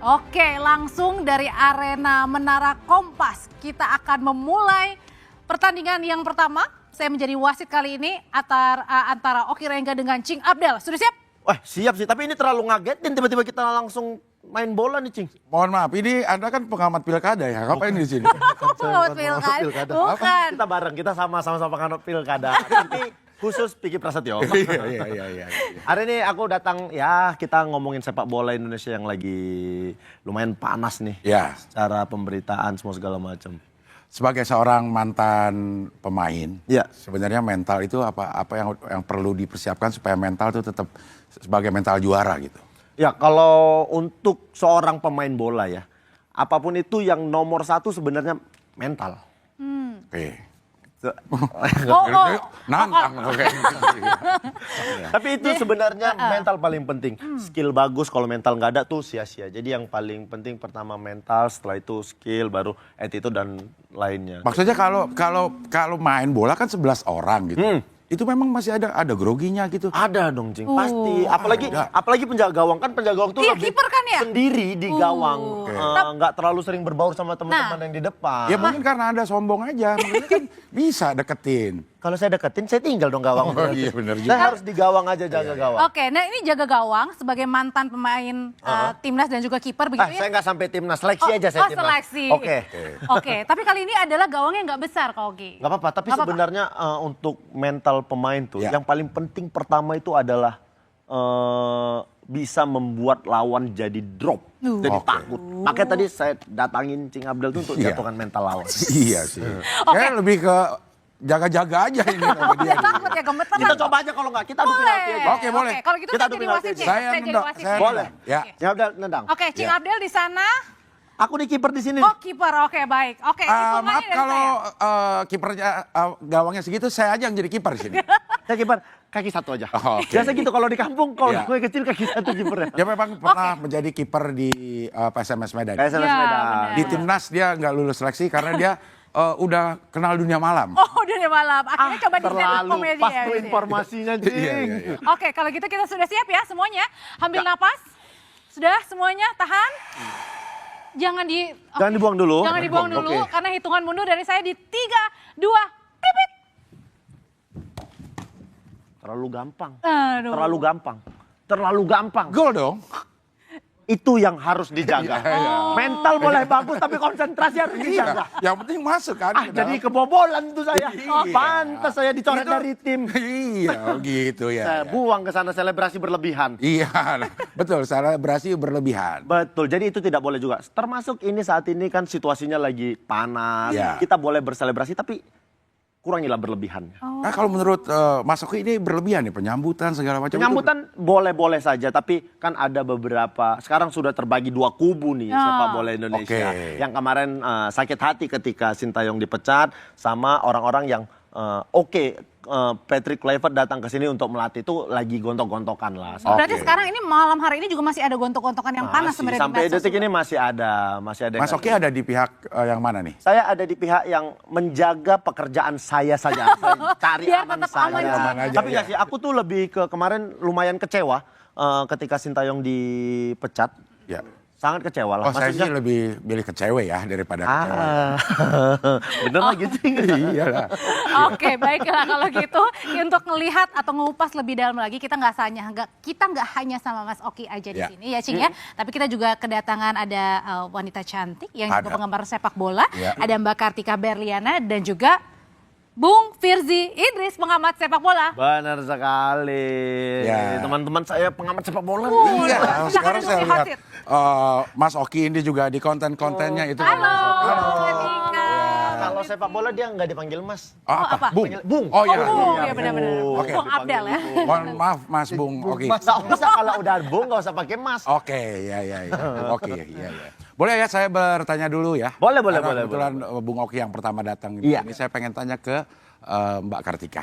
Oke, langsung dari arena Menara Kompas kita akan memulai pertandingan yang pertama. Saya menjadi wasit kali ini antara Oki Rengga dengan Cing Abdel. Sudah siap? Wah siap sih, tapi ini terlalu ngagetin tiba-tiba kita langsung main bola nih Cing. Mohon maaf, ini Anda kan pengamat pilkada ya, ngapain di sini? Pengamat pilkada? Bukan. Kita bareng, kita sama-sama pengamat pilkada. Tapi khusus Piki Prasetyo. Iya. Hari ini aku datang, ya kita ngomongin sepak bola Indonesia yang lagi lumayan panas nih. Ya, Secara pemberitaan semua segala macam. sebagai seorang mantan pemain, Ya. sebenarnya mental itu apa yang perlu dipersiapkan supaya mental itu tetap sebagai mental juara gitu. Ya kalau untuk seorang pemain bola ya, apapun itu yang nomor satu sebenarnya mental. Oke. Oh. Nantang, oke. Tapi itu sebenarnya mental paling penting. Skill bagus, kalau mental nggak ada tuh sia-sia. Jadi yang paling penting pertama mental, setelah itu skill, baru attitude dan lainnya. Maksudnya kalau main bola kan 11 orang gitu. Itu memang masih ada groginya gitu. Ada dong Cing, pasti. Apalagi penjaga gawang, kan penjaga gawang tuh Iya, lebih kiper kan ya? sendiri di gawang. Nggak terlalu sering berbaur sama teman-teman yang di depan. Ya mungkin karena Anda sombong aja, maksudnya kan bisa deketin. Kalau saya deketin, saya tinggal dong gawang. Oh, iya benar juga. Saya harus di gawang aja jaga gawang. Oke, nah ini jaga gawang sebagai mantan pemain timnas dan juga kiper begitu ya? Saya nggak sampai timnas, seleksi aja saya timnas. Seleksi. Oke, tapi kali ini adalah gawangnya nggak besar Kak Oki. Nggak apa-apa, tapi Nggak apa-apa. sebenarnya untuk mental pemain tuh, Ya. yang paling penting pertama itu adalah bisa membuat lawan jadi drop, jadi Oke. takut. Makanya tadi saya datangin Cing Abdel tuh untuk Iya. jatuhkan mental lawan. Iya sih. Saya lebih ke jaga-jaga aja ini sama dia. Takut ya gemeteran. Kita coba aja kalau nggak, kita adu penalti aja. Oke, boleh. Kalau gitu Kita saya adu jadi penalti wasit aja. ya. Saya jadi nendang, wasit saya ya. Boleh. Ya. Cing Abdel nendang. Oke, Cing Ya. Abdel di sana. Aku di kiper di sini. Oh, kiper. Oke, baik. Oke, hitungannya Maaf dari kalau saya. kipernya gawangnya segitu, saya aja yang jadi kiper di sini. Saya kiper kaki satu aja. Oh, oke. Biasa gitu kalau di kampung, kalau Iya. gue kecil kaki satu kipernya. Dia memang pernah menjadi kiper di PSMS Medan. Kayak Ya, Medan. benar. Di timnas dia nggak lulus seleksi karena dia udah kenal dunia malam. Oh, udah malam. Akhirnya coba di Terlalu aja pas ya. tuh gitu ya. informasinya, Cing. Iya. Oke, kalau gitu kita sudah siap ya semuanya. Ambil napas. Sudah semuanya, tahan. Jangan Jangan dibuang dulu. Jangan dibuang dulu Oke. karena hitungan mundur dari saya di 3, 2, pipit. Terlalu gampang. Aduh. Terlalu gampang. Terlalu gampang. Gol dong. Itu yang harus dijaga. Iya. Mental boleh bagus tapi konsentrasi harus dijaga. Yang penting masuk kan. ke Jadi dalam. kebobolan tuh saya. Iya. Pantas saya dicoret Itu- dari tim. Iya, gitu ya. Saya buang ke sana selebrasi berlebihan. Iya, nah, betul. Selebrasi berlebihan. Betul, jadi itu tidak boleh juga. Termasuk ini saat ini kan situasinya lagi panas. Iya. Kita boleh berselebrasi tapi kurangilah berlebihannya. Nah, kalau menurut Mas Oki ini berlebihan nih penyambutan segala macam. Penyambutan boleh-boleh saja, tapi kan ada beberapa, sekarang sudah terbagi dua kubu nih sepak bola Indonesia. Oke. Yang kemarin sakit hati ketika Sintayong dipecat, sama orang-orang yang Patrick Kluivert datang ke sini untuk melatih, itu lagi gontok-gontokan lah. Berarti Oke. sekarang ini malam hari ini juga masih ada gontok-gontokan yang panas Masih, sebenarnya di sampai medsos detik juga. ini masih ada yang Mas Oki ada di pihak yang mana nih? Saya ada di pihak yang menjaga pekerjaan saya saja. Saya cari Biar aman tetap saja. aman, aman aja, Tapi ya. nggak sih, aku tuh lebih ke kemarin lumayan kecewa ketika Sintayong dipecat. Ya. Sangat kecewa lah. Oh, saya sih lebih milih ke cewek ya daripada ke cewek. Bener lagi Cing. Iya lah. Oke, baiklah kalau gitu untuk melihat atau ngupas lebih dalam lagi kita nggak hanya sama Mas Oki aja di Ya. sini ya Cing ya, tapi kita juga kedatangan ada wanita cantik yang juga Ada. penggemar sepak bola, Ya. ada Mbak Kartika Berliana dan juga Bung Firzi Idris pengamat sepak bola. Benar sekali. Ya. Teman-teman saya pengamat sepak bola. Iya, Silakan sekarang untuk saya lihat dihasil. Mas Oki ini juga di konten-kontennya itu. Halo, Halo. Kartika. Kalau sepak bola dia nggak dipanggil Mas. Oh, apa? Bung. Bung. Oh iya. Bung, iya, ya benar-benar. Bung. Oke. Bung Abdel ya. Mohon maaf Mas Bung Oki. Mas, nggak usah kalau udah Bung nggak usah pakai Mas. Oke, ya. Oke, iya. Boleh ya saya bertanya dulu ya? Boleh. Karena kebetulan Bung Oki yang pertama datang Iya. ini saya pengen tanya ke Mbak Kartika.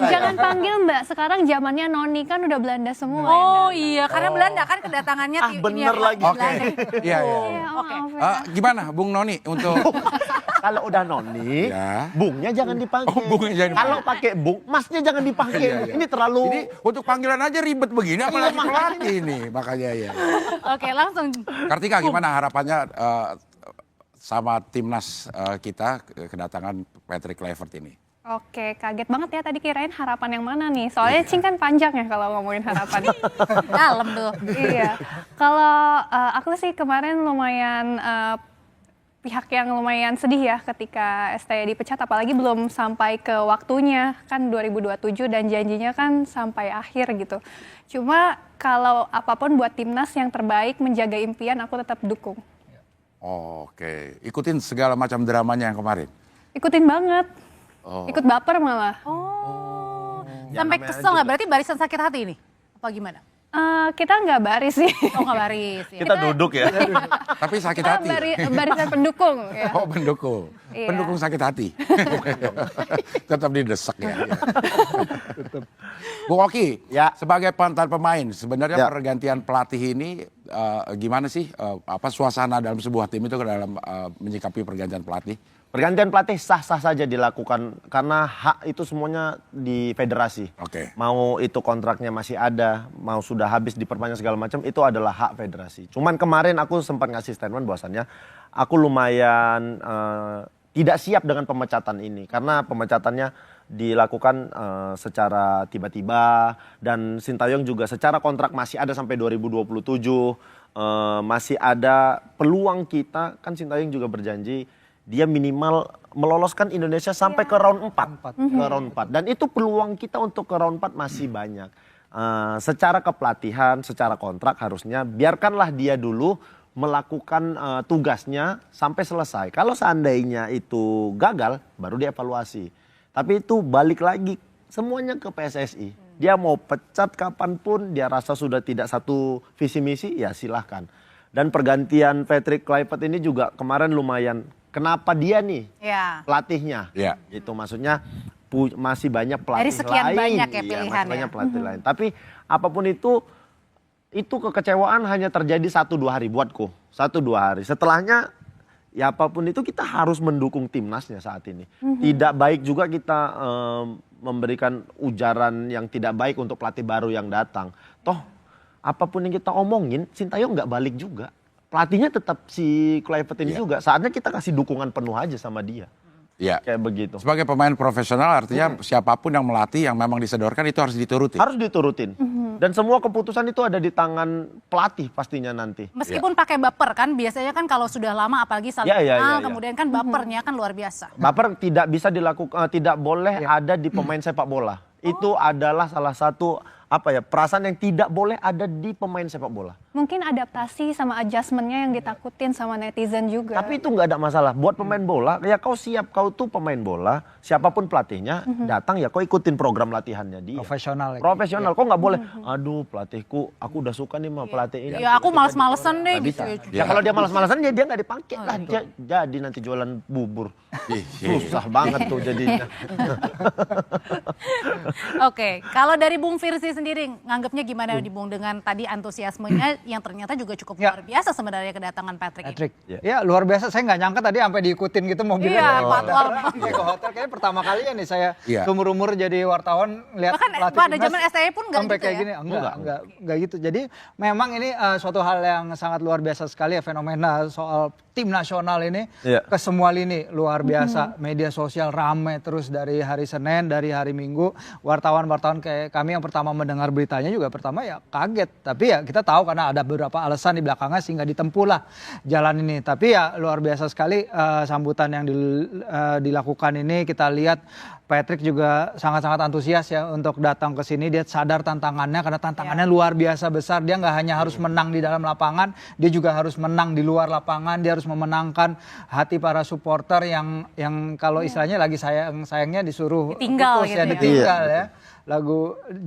Jangan panggil Mbak, sekarang zamannya Noni kan udah Belanda semua. Oh iya, karena Belanda kan kedatangannya bener lagi. Oke, iya. Oke. Gimana Bung Noni untuk Kalau udah Noni, Ya. bungnya jangan dipakai. Oh, bungnya jangan dipakai. Kalau pakai bung, masnya jangan dipakai. Iya, iya. Ini terlalu. Ini untuk panggilan aja ribet begini, apalagi pelatih ini, makanya ya. Oke, langsung. Kartika, gimana harapannya sama timnas kita kedatangan Patrick Kluivert ini? Oke, kaget banget ya tadi kirain harapan yang mana nih. Soalnya Cing kan panjang ya kalau ngomongin harapan. Dalam tuh. Iya. Kalau aku sih kemarin lumayan pihak yang lumayan sedih ya ketika STY dipecat, apalagi belum sampai ke waktunya, kan 2027 dan janjinya kan sampai akhir gitu. Cuma kalau apapun buat timnas yang terbaik menjaga impian, aku tetap dukung. Oke, ikutin segala macam dramanya yang kemarin. Ikutin banget. Oh. Ikut baper malah. Oh, sampai kesel nggak? Berarti barisan sakit hati ini? Apa gimana? Kita nggak baris sih. Oh nggak baris ya. Kita duduk ya. Tapi sakit Kita hati. barisan pendukung. Ya. Oh, pendukung. Iya. Pendukung sakit hati. Tetap didesak ya. Bung Oki, Ya. sebagai pantar pemain, sebenarnya Ya. pergantian pelatih ini gimana sih apa suasana dalam sebuah tim itu dalam menyikapi pergantian pelatih? Pergantian pelatih sah-sah saja dilakukan karena hak itu semuanya di federasi. Oke. Mau itu kontraknya masih ada, mau sudah habis diperpanjang segala macam, itu adalah hak federasi. Cuman kemarin aku sempat ngasih statement bahwasannya aku lumayan tidak siap dengan pemecatan ini karena pemecatannya dilakukan secara tiba-tiba dan Sintayong juga secara kontrak masih ada sampai 2027, masih ada peluang kita, kan Sintayong juga berjanji dia minimal meloloskan Indonesia sampai ke round 4. Ke round 4. Dan itu peluang kita untuk ke round 4 masih banyak. Secara kepelatihan, secara kontrak harusnya biarkanlah dia dulu melakukan tugasnya sampai selesai. Kalau seandainya itu gagal, baru dievaluasi. Tapi itu balik lagi semuanya ke PSSI. Dia mau pecat kapanpun, dia rasa sudah tidak satu visi misi, ya silahkan. Dan pergantian Patrick Kluivert ini juga kemarin lumayan. Kenapa dia nih Ya. pelatihnya? Ya. Itu maksudnya masih banyak pelatih Dari sekian lain. banyak ya Iya, pilihan masih ya. banyak pelatih lain. Tapi apapun itu kekecewaan hanya terjadi 1-2 hari buatku. 1-2 hari. Setelahnya ya apapun itu kita harus mendukung timnasnya saat ini. Tidak baik juga kita memberikan ujaran yang tidak baik untuk pelatih baru yang datang. Toh apapun yang kita omongin, Sintayong nggak balik juga. Pelatihnya tetap si Kluivert ini juga. Saatnya kita kasih dukungan penuh aja sama dia. Ya. Kayak begitu. Sebagai pemain profesional artinya siapapun yang melatih yang memang disodorkan itu harus dituruti. Harus diturutin. Dan semua keputusan itu ada di tangan pelatih pastinya nanti. Meskipun pakai baper kan, biasanya kan kalau sudah lama apalagi saling Ya, ya, kenal, ya, ya. kemudian kan bapernya kan luar biasa. Baper tidak bisa dilakukan, tidak boleh ada di pemain sepak bola. Itu adalah salah satu perasaan yang tidak boleh ada di pemain sepak bola. Mungkin adaptasi sama adjustmentnya yang ditakutin sama netizen juga. Tapi itu nggak ada masalah. Buat pemain bola, ya kau siap, kau tuh pemain bola, siapapun pelatihnya datang ya kau ikutin program latihannya dia. Profesional. Profesional, kok nggak boleh. Aduh pelatihku, aku udah suka nih sama pelatih ini. Ya aku males-malesan deh Nggak gitu. bisa. Ya kalau dia malas-malasan dia nggak dipakai lah. Jadi nanti jualan bubur. Susah banget tuh jadinya. Oke, kalau dari Bung Firsi sendiri nganggapnya gimana nih Bung dengan tadi antusiasmenya yang ternyata juga cukup luar biasa sebenarnya kedatangan Patrick ini. Patrick. Ya luar biasa, saya nggak nyangka tadi sampai diikutin gitu mobilnya. Iya, dari patwal. bandara ke hotel. Kayaknya pertama kalinya nih saya Iya. umur-umur jadi wartawan lihat Bahkan pelatih pada timnas zaman STY pun nggak sampai gitu kayak ya? gini. Enggak gitu. Jadi memang ini suatu hal yang sangat luar biasa sekali ya, fenomena soal tim nasional ini Iya. ke semua lini luar biasa. Media sosial rame terus dari hari Senin, dari hari Minggu. Wartawan-wartawan kayak kami yang pertama mendengar beritanya juga pertama ya kaget. Tapi ya kita tahu karena ada beberapa alasan di belakangnya sehingga ditempuhlah jalan ini. Tapi ya luar biasa sekali sambutan yang dilakukan ini. Kita lihat Patrick juga sangat-sangat antusias ya untuk datang ke sini. Dia sadar tantangannya karena tantangannya luar biasa besar. Dia nggak hanya harus menang di dalam lapangan, dia juga harus menang di luar lapangan. Dia harus memenangkan hati para supporter yang kalau istilahnya lagi sayangnya disuruh Ditinggal putus gitu ya, ya. ditinggal ya.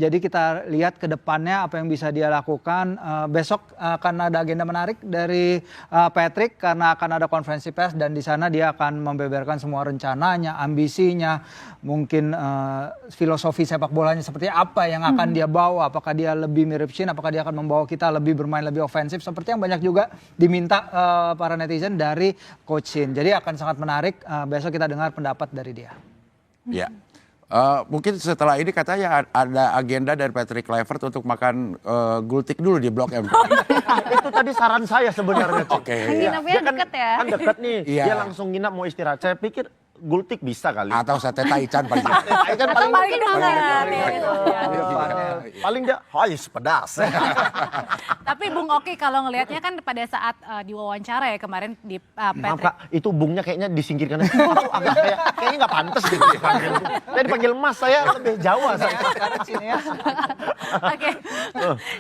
Jadi kita lihat ke depannya apa yang bisa dia lakukan. Besok akan ada agenda menarik dari Patrick karena akan ada konferensi pers dan di sana dia akan membeberkan semua rencananya, ambisinya, mungkin filosofi sepak bolanya seperti apa yang akan dia bawa, apakah dia lebih mirip Shin, apakah dia akan membawa kita lebih bermain lebih ofensif seperti yang banyak juga diminta para netizen dari Coach Shin. Jadi akan sangat menarik besok kita dengar pendapat dari dia. Ya. Mungkin setelah ini katanya ada agenda dari Patrick Kluivert untuk makan gultik dulu di Blok M. Itu tadi saran saya sebenarnya. Oke. Nginapnya Dia deket ya. Kan deket nih. Iya. Dia langsung nginap mau istirahat. Saya pikir gultik bisa kali. Atau sate taichan paling Kan paling Paling dekat. dekat. Paling dia, hais pedas. Tapi Bung Oki kalau ngelihatnya kan pada saat diwawancara ya kemarin di Maaf Patrick. Kak, itu bungnya kayaknya disingkirkan. Aku agak kayaknya nggak pantas gitu dipanggil. Saya dipanggil Mas, saya lebih Jawa. Sekarang sini ya. Oke.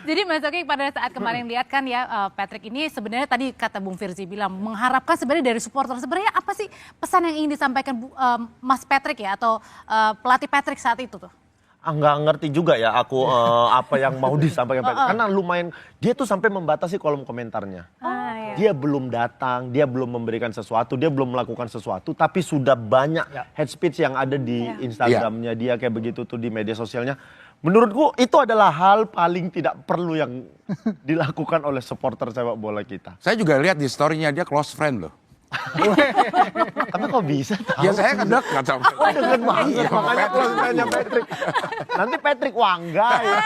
Jadi Mas Oki pada saat kemarin lihat kan ya Patrick ini sebenarnya tadi kata Bung Firzi bilang mengharapkan sebenarnya dari supporter. Sebenarnya apa sih pesan yang ingin disampaikan Mas Patrick ya atau pelatih Patrick saat itu tuh? Nggak ngerti juga ya aku apa yang mau disampaikan Patrick. Karena lumayan, dia tuh sampai membatasi kolom komentarnya. Iya. Dia belum datang, dia belum memberikan sesuatu, dia belum melakukan sesuatu, tapi sudah banyak head speech yang ada di Instagramnya dia kayak begitu tuh di media sosialnya. Menurutku itu adalah hal paling tidak perlu yang dilakukan oleh supporter sepak bola kita. Saya juga lihat di story-nya dia close friend loh. Tapi kok bisa tahu? Ya saya kan dekat sama. Oh, deket banget, Iya, makanya Patrick. aku nanya Patrick. Nanti Patrick Wangga ya.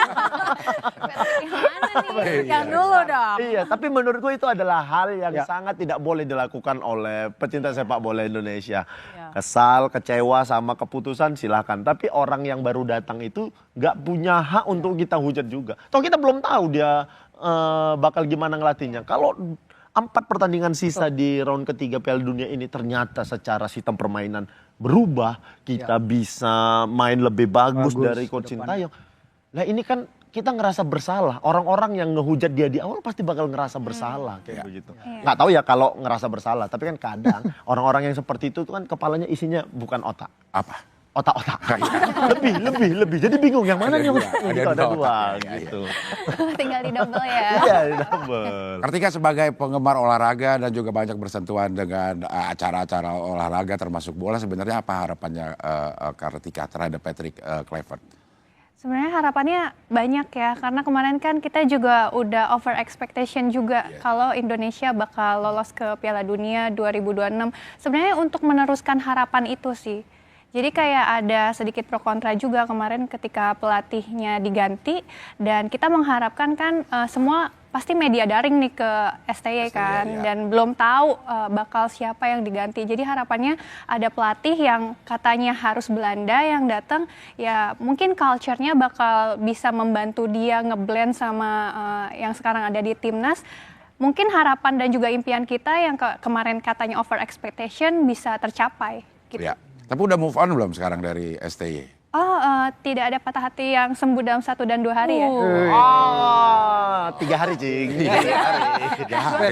Yang mana nih? Yang dulu dong. Iya, tapi menurutku itu adalah hal yang sangat tidak boleh dilakukan oleh pecinta sepak bola Indonesia. Kesal, kecewa sama keputusan silahkan. Tapi orang yang baru datang itu nggak punya hak untuk kita hujat juga. Toh kita belum tahu dia bakal gimana ngelatihnya. Kalau 4 pertandingan sisa di round ketiga Piala Dunia ini ternyata secara sistem permainan berubah, kita bisa main lebih bagus dari Coach Sintayong. Nah ini kan kita ngerasa bersalah. Orang-orang yang ngehujat dia di awal pasti bakal ngerasa bersalah kayak begitu. Nggak tahu ya kalau ngerasa bersalah, tapi kan kadang orang-orang yang seperti itu kan kepalanya isinya bukan otak. Apa? Otak-otak. lebih. Jadi bingung yang mana nih? Ada Ada dua dua otak. gitu. Tinggal di double ya. Iya, double. Ketika sebagai penggemar olahraga dan juga banyak bersentuhan dengan acara-acara olahraga termasuk bola, sebenarnya apa harapannya Kartika terhadap Patrick Kluivert? Sebenarnya harapannya banyak ya, karena kemarin kan kita juga udah over expectation juga kalau Indonesia bakal lolos ke Piala Dunia 2026. Sebenarnya untuk meneruskan harapan itu sih. Jadi kayak ada sedikit pro kontra juga kemarin ketika pelatihnya diganti dan kita mengharapkan kan semua pasti media daring nih ke STY kan dan belum tahu bakal siapa yang diganti. Jadi harapannya ada pelatih yang katanya harus Belanda yang datang ya mungkin culture-nya bakal bisa membantu dia ngeblend sama yang sekarang ada di timnas. Mungkin harapan dan juga impian kita yang kemarin katanya over expectation bisa tercapai gitu. Ya. Tapi udah move on belum sekarang dari STY? Oh, tidak ada patah hati yang sembuh dalam 1 dan 2 hari ya? 3 hari, Cing. 3 hari.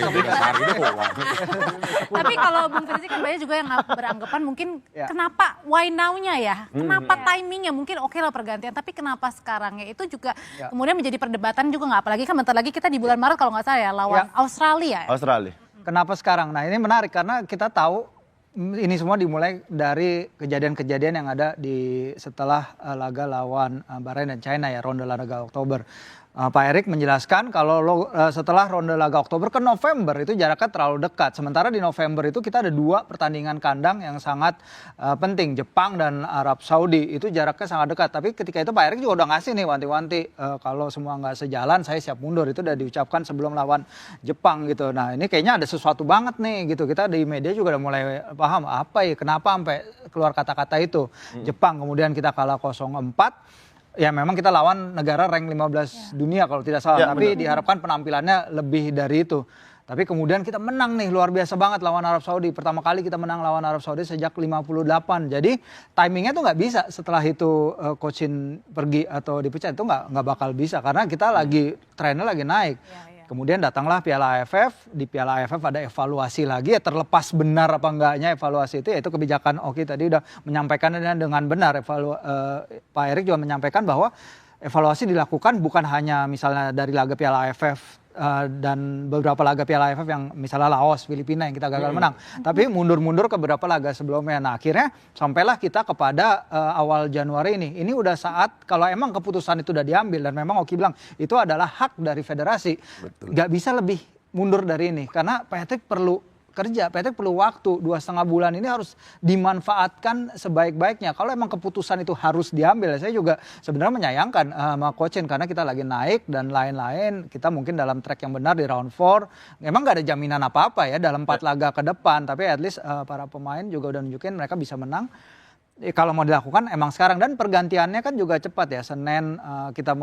Tapi kalau Bung Firzi kan banyak juga yang beranggapan mungkin kenapa why now-nya ya? Kenapa timingnya? Mungkin oke lah pergantian, tapi kenapa sekarangnya? Itu juga kemudian menjadi perdebatan juga nggak? Apalagi kan bentar lagi kita di bulan Maret kalau nggak salah ya lawan Australia. Australia. Kenapa sekarang? Nah ini menarik karena kita tahu ini semua dimulai dari kejadian-kejadian yang ada di setelah laga lawan Bahrain dan China ya, ronde laga Oktober. Pak Erik menjelaskan kalau setelah ronde laga Oktober ke November itu jaraknya terlalu dekat. Sementara di November itu kita ada 2 pertandingan kandang yang sangat penting. Jepang dan Arab Saudi itu jaraknya sangat dekat. Tapi ketika itu Pak Erik juga udah ngasih nih wanti-wanti. Kalau semua nggak sejalan saya siap mundur. Itu udah diucapkan sebelum lawan Jepang gitu. Nah ini kayaknya ada sesuatu banget nih gitu. Kita di media juga udah mulai paham apa ya kenapa sampai keluar kata-kata itu. Jepang kemudian kita kalah 0-4. Ya memang kita lawan negara rank 15 dunia kalau tidak salah. Tapi diharapkan penampilannya lebih dari itu. Tapi kemudian kita menang nih luar biasa banget lawan Arab Saudi. Pertama kali kita menang lawan Arab Saudi sejak 58. Jadi timingnya tuh nggak bisa setelah itu Coach Shin pergi atau dipecat. Itu nggak bakal bisa karena kita lagi trennya lagi naik. Kemudian datanglah Piala AFF, di Piala AFF ada evaluasi lagi ya terlepas benar apa enggaknya evaluasi itu yaitu kebijakan Oki tadi udah menyampaikannya dengan benar. Pak Erik juga menyampaikan bahwa evaluasi dilakukan bukan hanya misalnya dari laga Piala AFF dan beberapa laga Piala AFF yang misalnya Laos, Filipina yang kita gagal menang. Tapi mundur-mundur ke beberapa laga sebelumnya. Nah akhirnya sampailah kita kepada awal Januari ini. Ini udah saat kalau emang keputusan itu udah diambil dan memang Oki bilang itu adalah hak dari federasi. Gak bisa lebih mundur dari ini karena Patrick perlu kerja, Patrick perlu waktu 2,5 bulan ini harus dimanfaatkan sebaik-baiknya. Kalau emang keputusan itu harus diambil, saya juga sebenarnya menyayangkan sama Coach Shin karena kita lagi naik dan lain-lain. Kita mungkin dalam track yang benar di round 4. Memang gak ada jaminan apa-apa ya dalam 4 laga ke depan, tapi at least para pemain juga udah nunjukin mereka bisa menang. Kalau mau dilakukan emang sekarang dan pergantiannya kan juga cepat ya. Senin kita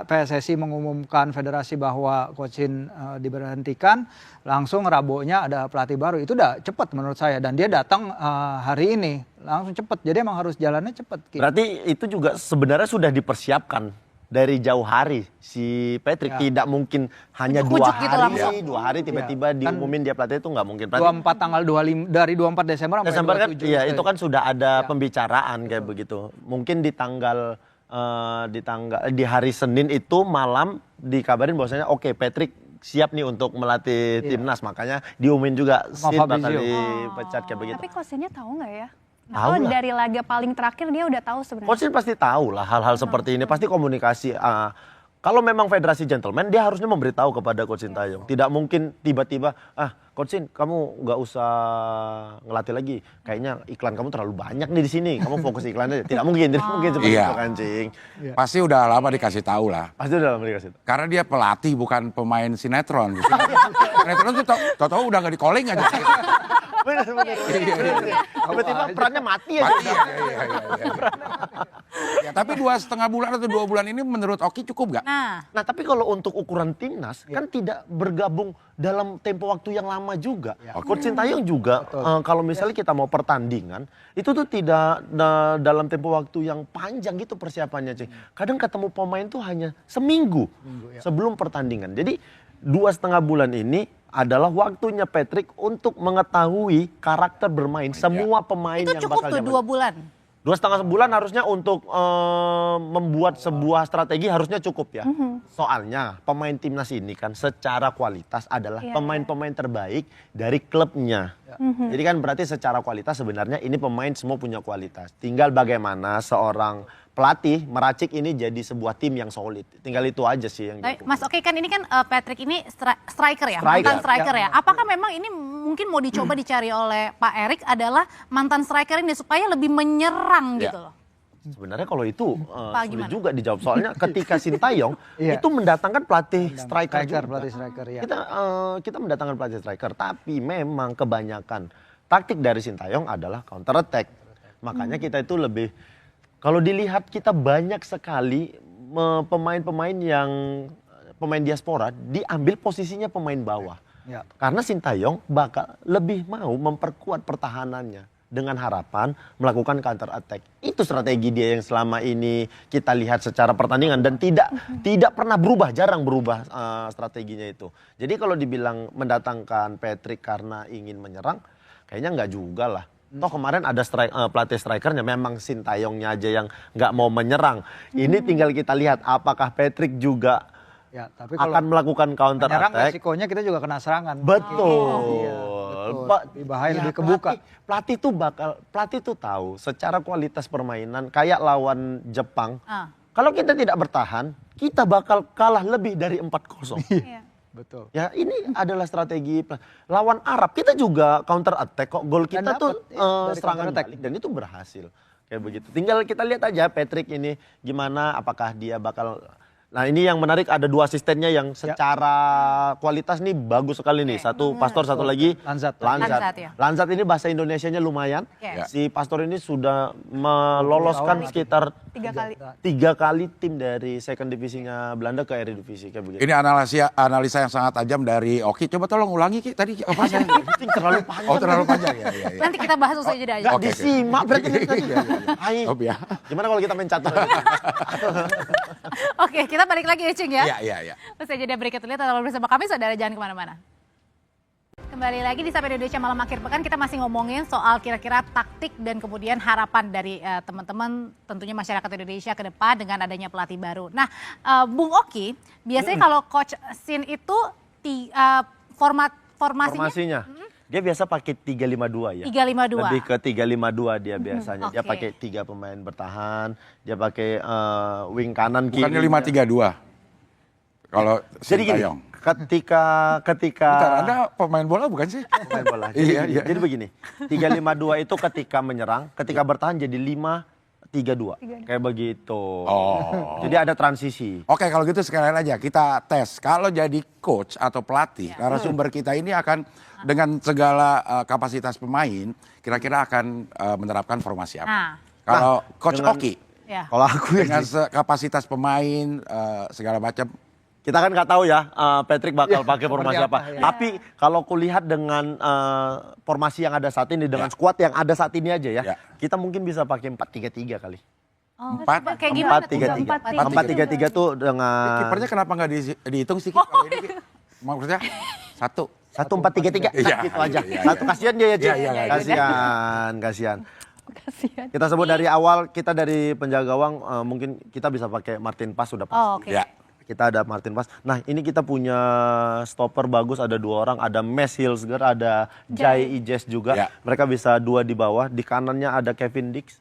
PSSI mengumumkan federasi bahwa Coach Shin diberhentikan, langsung Rabunya ada pelatih baru. Itu udah cepat menurut saya dan dia datang hari ini langsung cepat. Jadi emang harus jalannya cepat. Berarti itu juga sebenarnya sudah dipersiapkan dari jauh hari si Patrick. Tidak mungkin hanya Ujuk-ujuk gitu langsung. 2 hari tiba-tiba diumumin dia pelatih, itu nggak mungkin. 24 tanggal 25 dari 24 Desember sampai Desember kan, 27. iya itu kan sudah ada pembicaraan kayak begitu. Mungkin di hari Senin itu malam dikabarin bahwasanya oke, Patrick siap nih untuk melatih timnas, makanya diumumin juga Sid bakal dipecat kayak begitu. Tapi Coach Shin-nya tahu nggak ya? Tahu Kalau lah. dari laga paling terakhir dia udah tahu sebenarnya. Coach Shin pasti tahu lah hal-hal seperti ini, pasti komunikasi. Kalau memang federasi gentleman, dia harusnya memberitahu kepada Coach Sintayong. Tidak mungkin tiba-tiba, Coach Shin kamu nggak usah ngelatih lagi. Kayaknya iklan kamu terlalu banyak nih di sini. Kamu fokus iklan aja. Tidak mungkin seperti Iya. itu kancing. Pasti udah lama dikasih tahu lah. Pasti udah lama dikasih. Karena dia pelatih bukan pemain sinetron. Sinetron tuh tau-tau udah gak di calling aja. Bener. Tiba-tiba perannya mati ya. Mati, iya. Ya, tapi 2,5 bulan atau 2 bulan ini menurut Oki cukup gak? Nah tapi kalau untuk ukuran timnas kan tidak bergabung dalam tempo waktu yang lama juga. Coach Sintayong juga kalau misalnya kita mau pertandingan itu tuh tidak dalam tempo waktu yang panjang gitu persiapannya, Cing. Kadang ketemu pemain tuh hanya seminggu sebelum pertandingan. Jadi 2,5 bulan ini adalah waktunya Patrick untuk mengetahui karakter bermain semua pemain Itu yang cukup bakal tuh jaman. 2 bulan. 2,5 bulan harusnya untuk membuat sebuah strategi harusnya cukup ya. Soalnya pemain timnas ini kan secara kualitas adalah pemain-pemain terbaik dari klubnya. Jadi kan berarti secara kualitas sebenarnya ini pemain semua punya kualitas. Tinggal bagaimana seorang pelatih meracik ini jadi sebuah tim yang solid. Tinggal itu aja sih yang dilakukan. Mas Oki kan ini kan Patrick ini striker ya, Striker. mantan striker ya. Apakah memang ini mungkin mau dicoba dicari oleh Pak Erik adalah mantan striker ini supaya lebih menyerang gitu loh? Sebenarnya kalau itu sulit gimana? juga dijawab. Soalnya ketika Sintayong itu mendatangkan pelatih striker juga. pelatih striker ya. Kita mendatangkan pelatih striker, tapi memang kebanyakan taktik dari Sintayong adalah counter attack. Makanya kita itu lebih, kalau dilihat kita banyak sekali pemain-pemain yang pemain diaspora diambil posisinya pemain bawah. Ya. Karena Sintayong bakal lebih mau memperkuat pertahanannya dengan harapan melakukan counter attack. Itu strategi dia yang selama ini kita lihat secara pertandingan dan tidak pernah berubah, jarang berubah strateginya itu. Jadi kalau dibilang mendatangkan Patrick karena ingin menyerang, kayaknya nggak juga lah. Toh kemarin ada pelatih strikernya, memang Sintayongnya aja yang nggak mau menyerang. Ini tinggal kita lihat apakah Patrick juga Tapi kalau akan melakukan counter menyerang attack. resikonya kita juga kena serangan. Betul. Lebih bahaya, lebih kebuka. Pelatih tuh tahu secara kualitas permainan kayak lawan Jepang. Kalau kita tidak bertahan, kita bakal kalah lebih dari 4-0. Iya. Betul. Ya ini adalah strategi lawan Arab, kita juga counter attack kok, gol kita tuh dari serangan counter attack. balik dan itu berhasil kayak begitu. Tinggal kita lihat aja Patrick ini gimana, apakah dia bakal. Nah ini yang menarik, ada 2 asistennya yang secara kualitas nih bagus sekali nih. Satu Pastor, satu lagi Lanzat. Lanzat, ya. Lanzat ini bahasa Indonesianya lumayan. Ya. Si Pastor ini sudah meloloskan sekitar 3 kali. 3 kali tim dari second divisinya Belanda ke Eredivisie kayak begitu. Ini analisa yang sangat tajam dari Oki. Coba tolong ulangi Ki tadi apa sih? Terlalu panjang. Oh terlalu panjang ya. Nanti kita bahas usai jeda aja. Gak Oke. disimak berarti tadi. Hai. Oh ya. Gimana kalau kita main catur? Oke, kita balik lagi ya Cing ya. Iya. Usai jeda berikut, lihat tetap bersama kami, saudara, jangan kemana-mana. Kembali lagi di Sapa Indonesia Malam Akhir Pekan, kita masih ngomongin soal kira-kira taktik dan kemudian harapan dari teman-teman, tentunya masyarakat Indonesia ke depan dengan adanya pelatih baru. Nah, Bung Oki, biasanya kalau Coach Sin itu formasinya dia biasa pakai 3-5-2 ya. 3-5-2. Lebih ke 3-5-2 dia biasanya. Dia Oke. pakai 3 pemain bertahan, dia pakai wing kanan kiri. Bukannya 5-3-2. Kalau Jadi gini, Sintayong. ketika Bentar, Anda pemain bola bukan sih? pemain bola. Jadi, Iya, iya. jadi begini, 3-5-2 itu ketika menyerang, ketika bertahan jadi 5-3-2. Kayak begitu. Oh. Jadi ada transisi. Oke, kalau gitu sekalian aja kita tes. Kalau jadi coach atau pelatih, narasumber kita ini akan dengan segala kapasitas pemain, kira-kira akan menerapkan formasi apa? Nah. Kalau Coach dengan- Oki, Ya. Kalau aku ya, dengan kapasitas pemain, segala macam, kita kan nggak tahu ya Patrick bakal pakai formasi seperti apa. apa, ya. Tapi kalau kulihat dengan formasi yang ada saat ini, dengan skuad yang ada saat ini aja ya, Ya. kita mungkin bisa pakai 4-3-3 kali. Oh, Empat. kayak gimana tuh? 4-3-3. 4-3-3. 4-3-3 tuh dengan kipernya kenapa nggak dihitung sih? Ki, kalau ini, Ki? Maksudnya satu. 1-4-3-3. Iya, Gitu aja. iya, Satu kasihan dia ya, Cik. Iya, iya, iya. Kasihan. Kasihan. Kita sebut dari awal, kita dari penjaga gawang mungkin kita bisa pakai Martin Pass sudah pasti. Oh, oke. Ya. Kita ada Martin Pass. Nah, ini kita punya stopper bagus, ada 2 orang, ada Mes Hilsger, ada Jai Ijes juga. Ya. Mereka bisa 2 di bawah. Di kanannya ada Kevin Dix.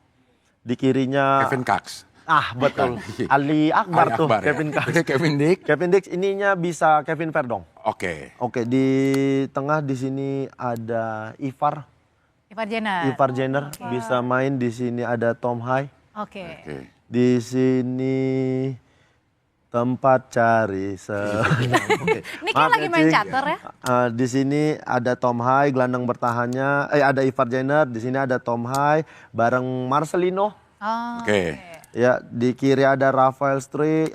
Di kirinya Kevin Cox. betul. Bukan. Ali Akbar Ali tuh, Akbar, ya. Kevin Cox. Kevin Dick. Kevin Dix ininya bisa Kevin Verdong. Oke. Oke, di tengah di sini ada Ivar Ivar Jenner. bisa main. Di sini ada Tom Hai. Oke. Oke. Di sini tempat cari Oke. Ini Maaf kayak lagi main Cik. catur ya. Di sini ada Tom Hai, gelandang bertahannya. Ada Ivar Jenner. Di sini ada Tom Hai bareng Marcelino. Oh, Oke. Ya, di kiri ada Rafael Street.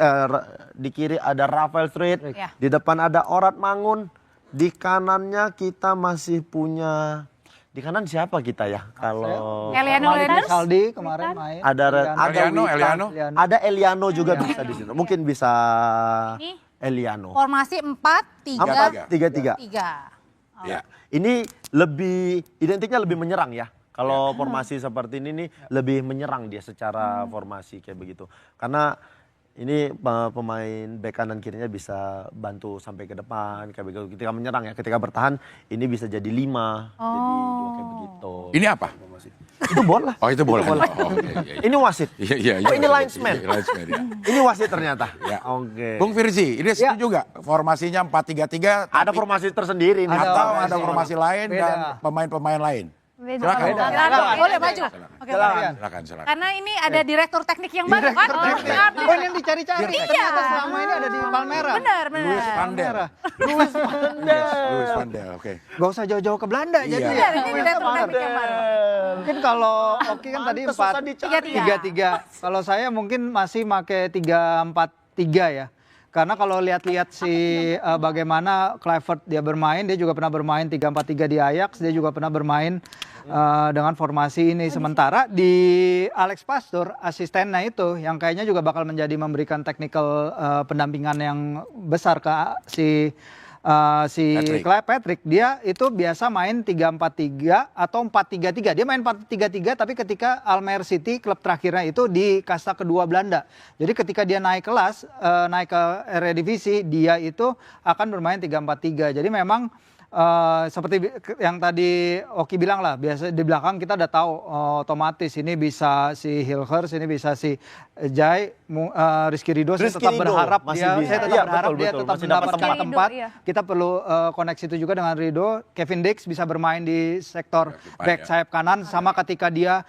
Di kiri ada Rafael Street. Ya. Di depan ada Orat Mangun. Di kanannya kita masih punya. Di kanan siapa kita ya? Kalau Eliano Malik Lenders. Saldi kemarin main. ada Eliano, Witan, Eliano. ada Eliano juga bisa di sini. Mungkin bisa Ini Eliano. formasi 4-3-3. 4-3-3. Ya. Ini lebih identiknya lebih menyerang ya. Kalau formasi seperti ini nih lebih menyerang dia secara formasi kayak begitu. Karena ini pemain bek kanan kirinya bisa bantu sampai ke depan kayak begitu. Ketika menyerang ya, ketika bertahan ini bisa jadi 5. Jadi juga kayak begitu. Ini apa? Itu bola. Oh, itu bola. bola. Oh, iya, iya. Ini wasit. Iya, iya, iya. Oh, ini linesman. Iya, linesman, ya. Ini wasit ternyata. Ya. Oke. Bung Firzi, ini setuju juga formasinya 4-3-3 Ada tapi- formasi tersendiri nih. atau formasi. ada formasi lain Beda. dan pemain-pemain lain? Silakan. Silakan, boleh maju. Oke, boleh. Silakan. Karena ini ada direktur teknik yang baru kan? Oh, ini yang dicari-cari. Iya. Ternyata selama ini ada di Palmera. Benar, Luis benar. van der. Luis van der. Yes, Luis van der, oke. Gak usah jauh-jauh ke Belanda Iya. jadi. Benar, ini direktur teknik yang baru. Mungkin kalau Oki kan tadi Pantes susah dicari. 4-3-3. Kalau saya mungkin masih pakai 3-4-3 ya. Karena kalau lihat-lihat bagaimana Kluivert dia bermain, dia juga pernah bermain 3-4-3 di Ajax, dia juga pernah bermain dengan formasi ini. Sementara di Alex Pastoor, asistennya itu yang kayaknya juga bakal memberikan technical pendampingan yang besar ke si Patrick, dia itu biasa main 3-4-3 atau 4-3-3. Dia main 4-3-3 tapi ketika Almere City klub terakhirnya itu di kasta kedua Belanda. Jadi ketika dia naik kelas, naik ke Eredivisie, dia itu akan bermain 3-4-3. Jadi memang seperti yang tadi Oki bilang lah, biasa di belakang kita udah tahu otomatis ini bisa si Hilgers, ini bisa si Jai, Rizky Ridho. Saya Rizky tetap Ridho berharap masih dia, bisa. saya tetap Iya, berharap betul, dia betul. tetap Masih dapat mendapat tempat. tempat. Ridho, iya. Kita perlu koneksi itu juga dengan Ridho. Kevin Dix bisa bermain di sektor back sayap kanan, sama ketika dia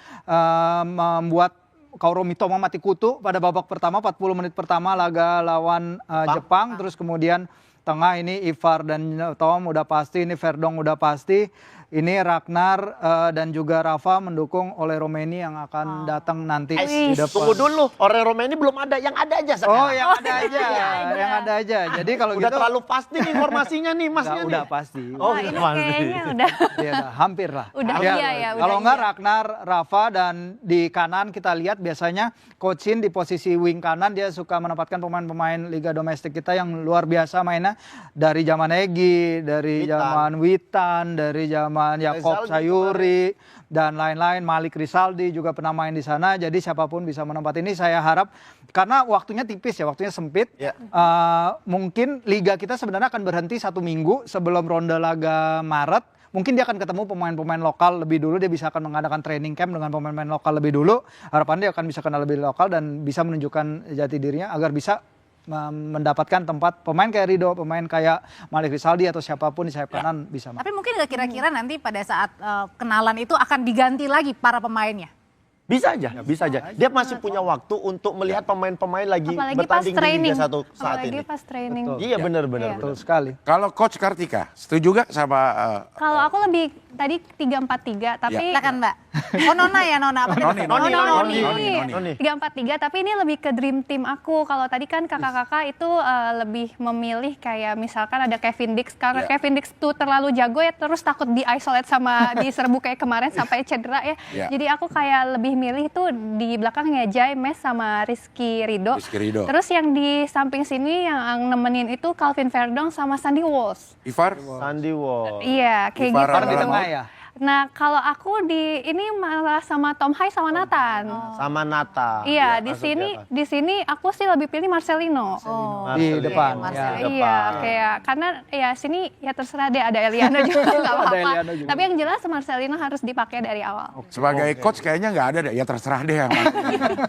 membuat Kaoru Mitoma mati kutu pada babak pertama, 40 menit pertama laga lawan Jepang, terus kemudian tengah ini Ivar dan Tom udah pasti, ini Verdong udah pasti. ini Ragnar dan juga Rafa mendukung Ole Romeni yang akan datang nanti di depan. Tunggu dulu, Ole Romeni belum ada, yang ada aja sekarang. Oh, yang ada aja, yang ada aja. Jadi kalau Udah gitu terlalu pasti nih informasinya nih masnya nih. udah pasti. Oh, Wah, ini kayaknya udah Iya, hampir lah. Udah, Ya, iya, ya, udah kalau enggak iya. Ragnar, Rafa dan di kanan kita lihat biasanya Coach Shin di posisi wing kanan dia suka menempatkan pemain-pemain liga domestik kita yang luar biasa mainnya dari zaman Egy, dari zaman Witan, dari zaman Yakob Rizaldi Sayuri dan lain-lain. Malik Rizaldi juga pernah main di sana. Jadi siapapun bisa menempati ini. Saya harap karena waktunya tipis ya, waktunya sempit. Ya. Mungkin liga kita sebenarnya akan berhenti 1 minggu sebelum ronde laga Maret. Mungkin dia akan ketemu pemain-pemain lokal lebih dulu, dia bisa akan mengadakan training camp dengan pemain-pemain lokal lebih dulu. Harapan dia akan bisa kenal lebih lokal dan bisa menunjukkan jati dirinya agar bisa mendapatkan tempat pemain kayak Rido, pemain kayak Malik Rizaldi atau siapapun di sayap kanan bisa main. Tapi mungkin nggak kira-kira nanti pada saat kenalan itu akan diganti lagi para pemainnya? Bisa aja, bisa aja. Dia masih punya waktu untuk melihat pemain-pemain lagi apalagi pas bertanding di training. Liga 1 saat Apalagi ini. pas training. Betul. Iya benar-benar. Betul sekali. Kalau Coach Kartika, setuju gak sama Kalau aku lebih tadi 3-4-3 tapi Silakan Mbak. Oh Nona ya Nona. Apa tadi? Noni. 3-4-3 tapi ini lebih ke dream team aku. Kalau tadi kan kakak-kakak itu lebih memilih kayak misalkan ada Kevin Dix. Karena Kevin Dix tuh terlalu jago ya terus takut di-isolate sama diserbu kayak kemarin sampai cedera ya. Jadi aku kayak lebih milih tuh di belakangnya Jai Mes sama Rizky Ridho. Terus yang di samping sini yang nemenin itu Calvin Verdong sama Sandy Walsh. Ivar? Sandy Wall. Iya, kayak Ivar gitu. Di tengah ya. Nah, kalau aku di ini malah sama Tom Hai sama Nathan. Sama Nata. Iya, masuk di sini aku sih lebih pilih Marcelino. Di depan. Marcelino. Ya. Iya, kayak karena ya sini ya terserah deh ada Eliano juga nggak Ada apa-apa. Eliano juga. Tapi yang jelas Marcelino harus dipakai dari awal. Sebagai coach kayaknya nggak ada deh, ya terserah deh yang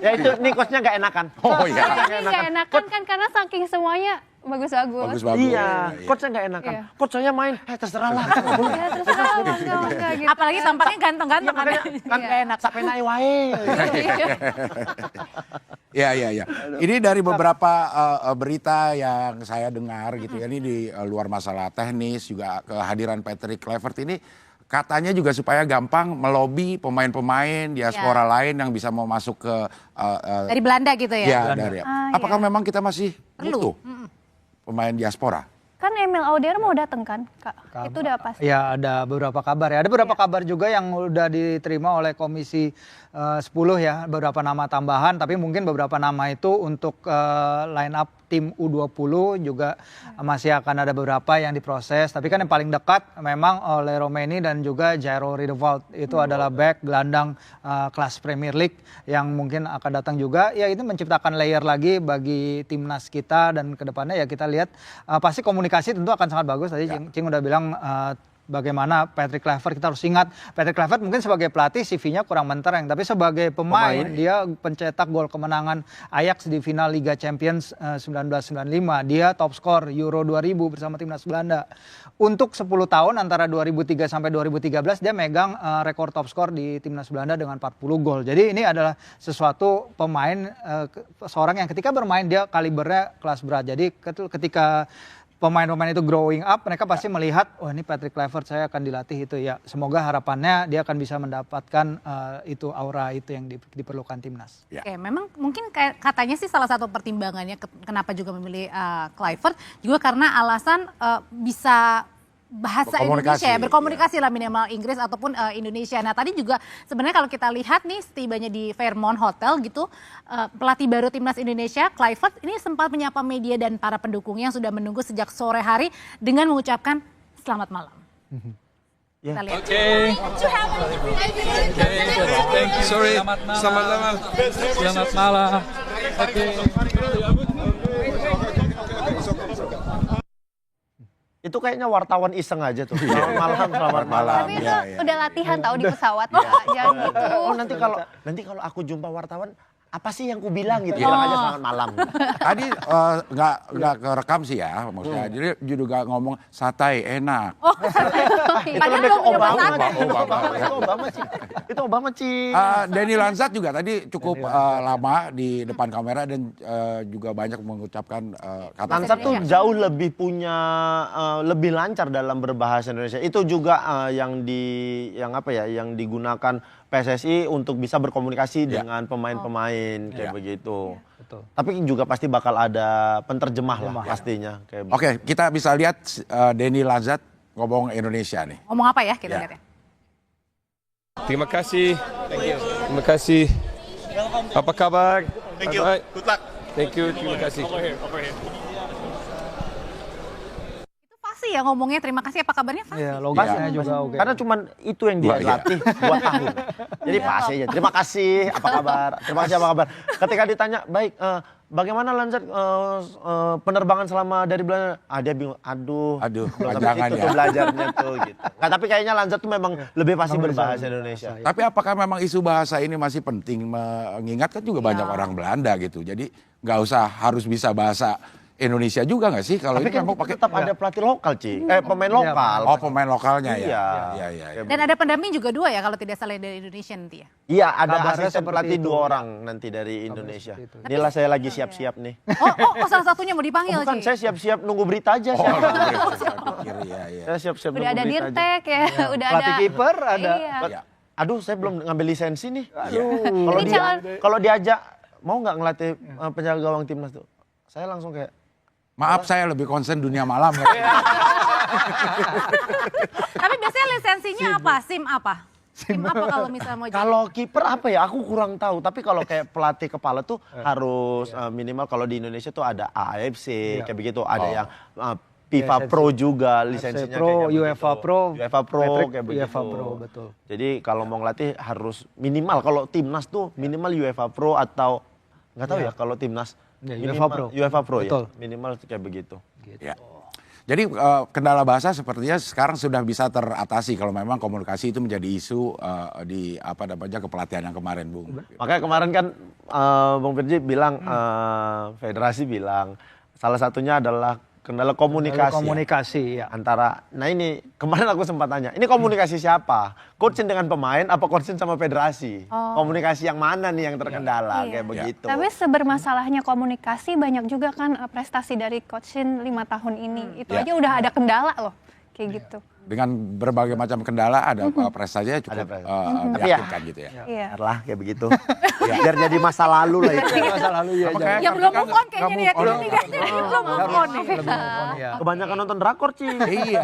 Ya itu nih coachnya nggak enakan. Oh iya. Ini nggak enakan kan karena saking semuanya bagus-bagus. Bagus-bagus. Iya, coachnya nggak enakan. Iya. Coach saya main, terserah lah. Ya terserah enggak gitu. Apalagi tampaknya ganteng-ganteng kan. Kan nggak enak, sampai naik wae. Iya. Ini dari beberapa berita yang saya dengar gitu ya, ini di luar masalah teknis juga kehadiran Patrick Kluivert ini katanya juga supaya gampang melobi pemain-pemain diaspora lain yang bisa mau masuk ke Dari Belanda gitu ya? ya dari. Apakah memang kita masih butuh pemain diaspora? Kan Emil Auder mau datang kan, Kak? Itu udah pasti. Ya ada beberapa kabar ya. Ada beberapa kabar juga yang udah diterima oleh Komisi 10 ya. Beberapa nama tambahan tapi mungkin beberapa nama itu untuk line up tim U20 juga masih akan ada beberapa yang diproses. Tapi kan yang paling dekat memang oleh Romeni dan juga Jairo Riedewald. Itu adalah back gelandang kelas Premier League yang mungkin akan datang juga. Ya itu menciptakan layer lagi bagi timnas kita dan kedepannya ya kita lihat pasti komunikasi tentu akan sangat bagus. Tadi Cing udah bilang bagaimana Patrick Kluivert, kita harus ingat Patrick Kluivert mungkin sebagai pelatih CV-nya kurang mentereng, tapi sebagai pemain dia pencetak gol kemenangan Ajax di final Liga Champions 1995. Dia top skor Euro 2000 bersama timnas Belanda. Untuk 10 tahun antara 2003 sampai 2013 dia megang rekor top skor di timnas Belanda dengan 40 gol. Jadi ini adalah sesuatu pemain seorang yang ketika bermain dia kalibernya kelas berat. Jadi ketika pemain-pemain itu growing up, mereka pasti melihat, oh ini Patrick Kluivert saya akan dilatih itu ya. Semoga harapannya dia akan bisa mendapatkan itu aura itu yang diperlukan timnas. Oke, memang mungkin katanya sih salah satu pertimbangannya kenapa juga memilih Kluivert juga karena alasan bisa bahasa Indonesia ya, berkomunikasi lah minimal Inggris ataupun Indonesia. Nah tadi juga sebenarnya kalau kita lihat nih setibanya di Fairmont Hotel gitu, pelatih baru timnas Indonesia Kluivert ini sempat menyapa media dan para pendukungnya yang sudah menunggu sejak sore hari dengan mengucapkan selamat malam. Kita lihat. Thank you. Sorry. Selamat malam. Itu kayaknya wartawan iseng aja tuh. Selamat malam. Tapi itu udah latihan tahu di pesawat, Kak. Jangan gitu. Oh nanti kalau aku jumpa wartawan, apa sih yang ku bilang gitu, bilang aja selamat malam. Tadi nggak kerekam sih ya, maksudnya. Jadi juga ngomong satay enak. Padahal belum punya pasangan. Itu Obama sih. Denny Lanzat juga tadi cukup lama di depan kamera dan juga banyak mengucapkan kata. Lanzat tuh jauh lebih lebih lancar dalam berbahasa Indonesia. Itu juga yang digunakan PSSI untuk bisa berkomunikasi dengan pemain-pemain kayak begitu. Betul. Tapi juga pasti bakal ada penterjemah lah pastinya. Kayak Oke, kita bisa lihat Denny Lanzat ngomong Indonesia nih. Ngomong apa ya kita lihat ya. Terima kasih. Terima kasih. Apa kabar? Thank you. Good luck. Thank you. Terima kasih. Fasih ya ngomongnya, terima kasih, apa kabarnya fasih? Iya, logisnya juga oke. Karena cuman itu yang dia latih 2 tahun. Jadi pasti aja. Terima kasih, apa kabar? Terima kasih, apa kabar? Ketika ditanya, baik, bagaimana Lanzat penerbangan selama dari Belanda? Dia bingung, aduh, jangan itu ya. belajarnya tuh gitu. Nah, tapi kayaknya Lanzat tuh memang lebih pasti berbahasa Indonesia. Tapi apakah memang isu bahasa ini masih penting, mengingat kan juga banyak orang Belanda gitu. Jadi nggak usah harus bisa bahasa Indonesia juga nggak sih? Kalau Tapi ini kan memang pakai tetap ada pelatih lokal, Ci. Pemain lokal. Oh, pemain lokalnya Iya. ya. Dan ada pendamping juga 2 ya kalau tidak salah dari Indonesia nanti ya? Iya, ada Kabarnya asisten seperti pelatih itu. 2 orang nanti dari Indonesia. seperti itu. Inilah saya lagi siap-siap nih. Oh, salah satunya mau dipanggil Bukan, Ci? saya siap-siap nunggu berita aja. Saya siap-siap Udah nunggu ada berita aja. Dirtek ya, udah ada. Pelatih kiper ada. Iya. Aduh, saya belum ngambil lisensi nih. Ini Kalau diajak, mau nggak ngelatih penjaga gawang timnas tuh? Saya langsung kayak, Maaf, saya lebih konsen dunia malam. Tapi biasanya lisensinya apa? SIM apa? SIM apa kalau misalnya mau jadi? kalau kiper apa ya? Aku kurang tahu. Tapi kalau kayak pelatih kepala tuh harus minimal kalau di Indonesia tuh ada AFC kayak begitu. Ada yang FIFA lisensi. Pro juga lisensinya Pro, kayak UEFA begitu. Pro, UEFA Pro Patrick kayak begitu. UEFA Pro, betul. Jadi kalau mau ngelatih harus minimal, kalau timnas tuh minimal UEFA Pro atau nggak tahu ya kalau timnas Ya, minimal UEFA Pro Betul. ya. Minimal kayak begitu. Ya. Jadi kendala bahasa sepertinya sekarang sudah bisa teratasi kalau memang komunikasi itu menjadi isu di kepelatihan yang kemarin, Bung. Makanya kemarin kan Bung Firji bilang, federasi bilang salah satunya adalah kendala komunikasi. Ya. Antara, nah ini kemarin aku sempat tanya, ini komunikasi siapa? Coachin dengan pemain apa coachin sama federasi? Komunikasi yang mana nih yang terkendala kayak begitu? Tapi sebermasalahnya komunikasi banyak juga kan prestasi dari Coach Shin 5 tahun ini. Itu aja udah ada kendala loh, kayak gitu. Dengan berbagai macam kendala ada prestasinya cukup meyakinkan gitu ya. Iya. Lah kayak begitu. Biar jadi masa lalu lah itu. Masa lalu ya. Makanya Yang belum move on kayaknya nggak nih ya, move on. belum move on nih. Kebanyakan nonton drakor sih. Iya.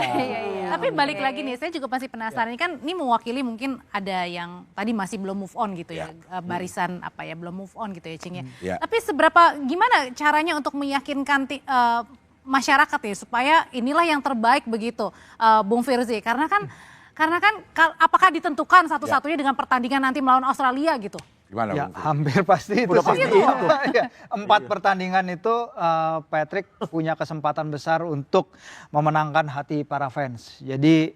Tapi balik lagi nih, saya juga pasti penasaran. Ini kan ini mewakili mungkin ada yang tadi masih belum move on gitu ya. Barisan apa ya, belum move on gitu ya Cing ya. Iya. Tapi gimana caranya untuk meyakinkan masyarakat ya supaya inilah yang terbaik begitu, Bung Firzi. Karena kan apakah ditentukan satu-satunya dengan pertandingan nanti melawan Australia gitu? Gimana, Ya, Bung? hampir pasti itu. Udah pasti itu. Ya, 4 pertandingan itu Patrick punya kesempatan besar untuk memenangkan hati para fans. Jadi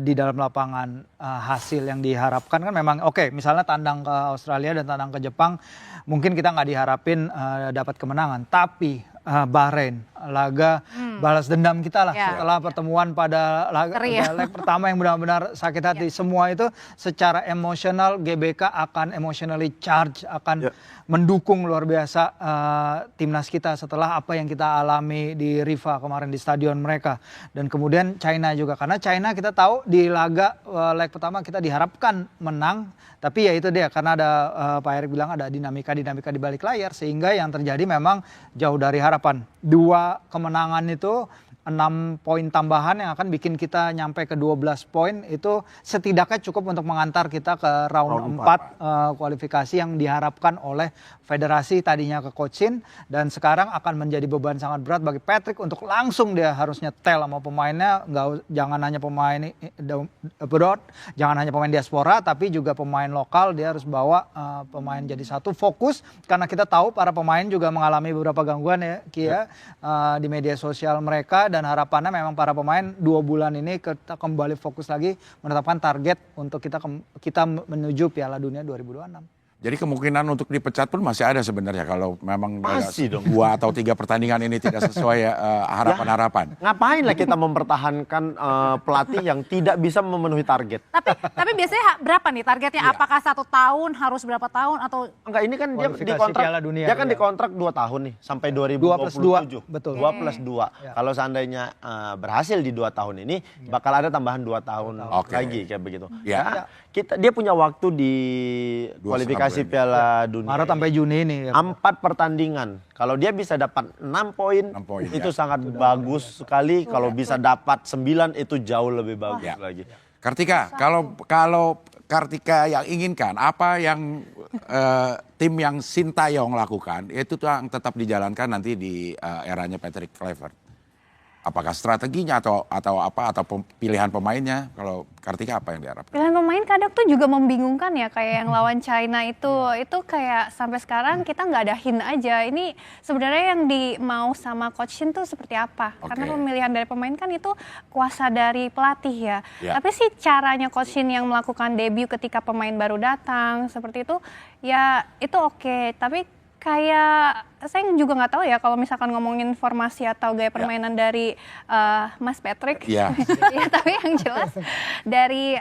di dalam lapangan hasil yang diharapkan kan memang oke, misalnya tandang ke Australia dan tandang ke Jepang mungkin kita nggak diharapin dapat kemenangan, tapi Bahrain, laga balas dendam kita lah setelah pertemuan pada leg pertama yang benar-benar sakit hati. Semua itu secara emosional GBK akan emotionally charge, akan mendukung luar biasa timnas kita setelah apa yang kita alami di Rifa kemarin di stadion mereka. Dan kemudian China juga, karena China kita tahu di laga leg pertama kita diharapkan menang, tapi ya itu dia karena ada Pak Erik bilang ada dinamika di balik layar sehingga yang terjadi memang jauh dari harapan. 2 kemenangan itu 6 poin tambahan yang akan bikin kita nyampe ke 12 poin itu setidaknya cukup untuk mengantar kita ke round 4 kualifikasi yang diharapkan oleh federasi tadinya ke Coach Shin, dan sekarang akan menjadi beban sangat berat bagi Patrick untuk langsung dia harus nyetel sama pemainnya, jangan hanya pemain abroad, jangan hanya pemain diaspora tapi juga pemain lokal, dia harus bawa pemain jadi satu, fokus karena kita tahu para pemain juga mengalami beberapa gangguan ya Kia di media sosial mereka, dan harapannya memang para pemain 2 bulan ini kita kembali fokus lagi menetapkan target untuk kita menuju Piala Dunia 2026. Jadi kemungkinan untuk dipecat pun masih ada sebenarnya kalau memang Masih dong. 2 atau 3 pertandingan ini tidak sesuai harapan-harapan. Ngapain lah kita mempertahankan pelatih yang tidak bisa memenuhi target? Tapi biasanya berapa nih targetnya? Iya. Apakah 1 tahun, harus berapa tahun atau Enggak, ini kan dia Kualifikasi dikontrak, Piala Dunia, dia kan iya. dikontrak 2 tahun nih sampai 2 plus 2027. 2, betul. 2 plus 2. Kalau seandainya berhasil di 2 tahun ini, bakal ada tambahan 2 tahun Oke. lagi kayak begitu. Ya. Dia punya waktu di 2,5 kualifikasi bulan. Piala Dunia. Maret sampai Juni ini. Ya. 4 pertandingan. Kalau dia bisa dapat 6 poin, 6 poin, itu ya. sangat bagus sekali. Kalau bisa dapat 9 itu jauh lebih bagus Ya. lagi. Kartika, kalau Kartika yang inginkan, apa yang tim yang Sintayong lakukan, itu tuh yang tetap dijalankan nanti di eranya Patrick Kluivert. Apakah strateginya atau apa atau pilihan pemainnya? Kalau Kartika apa yang diharapkan? Pilihan pemain kadang tuh juga membingungkan ya, kayak yang lawan China itu kayak sampai sekarang kita nggak ada hint aja. Ini sebenarnya yang mau sama Coach Shin tuh seperti apa? Oke. Karena pemilihan dari pemain kan itu kuasa dari pelatih ya. Ya. Tapi sih caranya Coach Shin yang melakukan debut ketika pemain baru datang seperti itu, ya itu oke. Tapi kayak saya juga nggak tahu ya kalau misalkan ngomongin formasi atau gaya permainan dari Mas Patrick. Iya. Ya, tapi yang jelas dari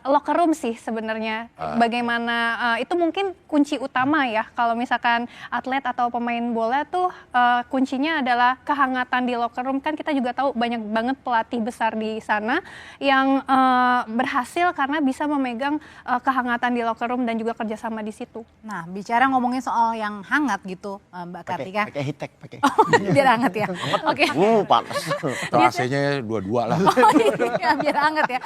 locker room sih sebenarnya. Bagaimana itu mungkin kunci utama ya kalau misalkan atlet atau pemain bola tuh kuncinya adalah kehangatan di locker room. Kan kita juga tahu banyak banget pelatih besar di sana yang berhasil karena bisa memegang kehangatan di locker room dan juga kerjasama di situ. Nah, bicara ngomongin soal yang hangat gitu, Mbak Kartika. Pakai hitek, pakai. Biar hangat ya. Oke. Panas. Atau AC-nya 2-2 lah. Oh iya, biar hangat ya.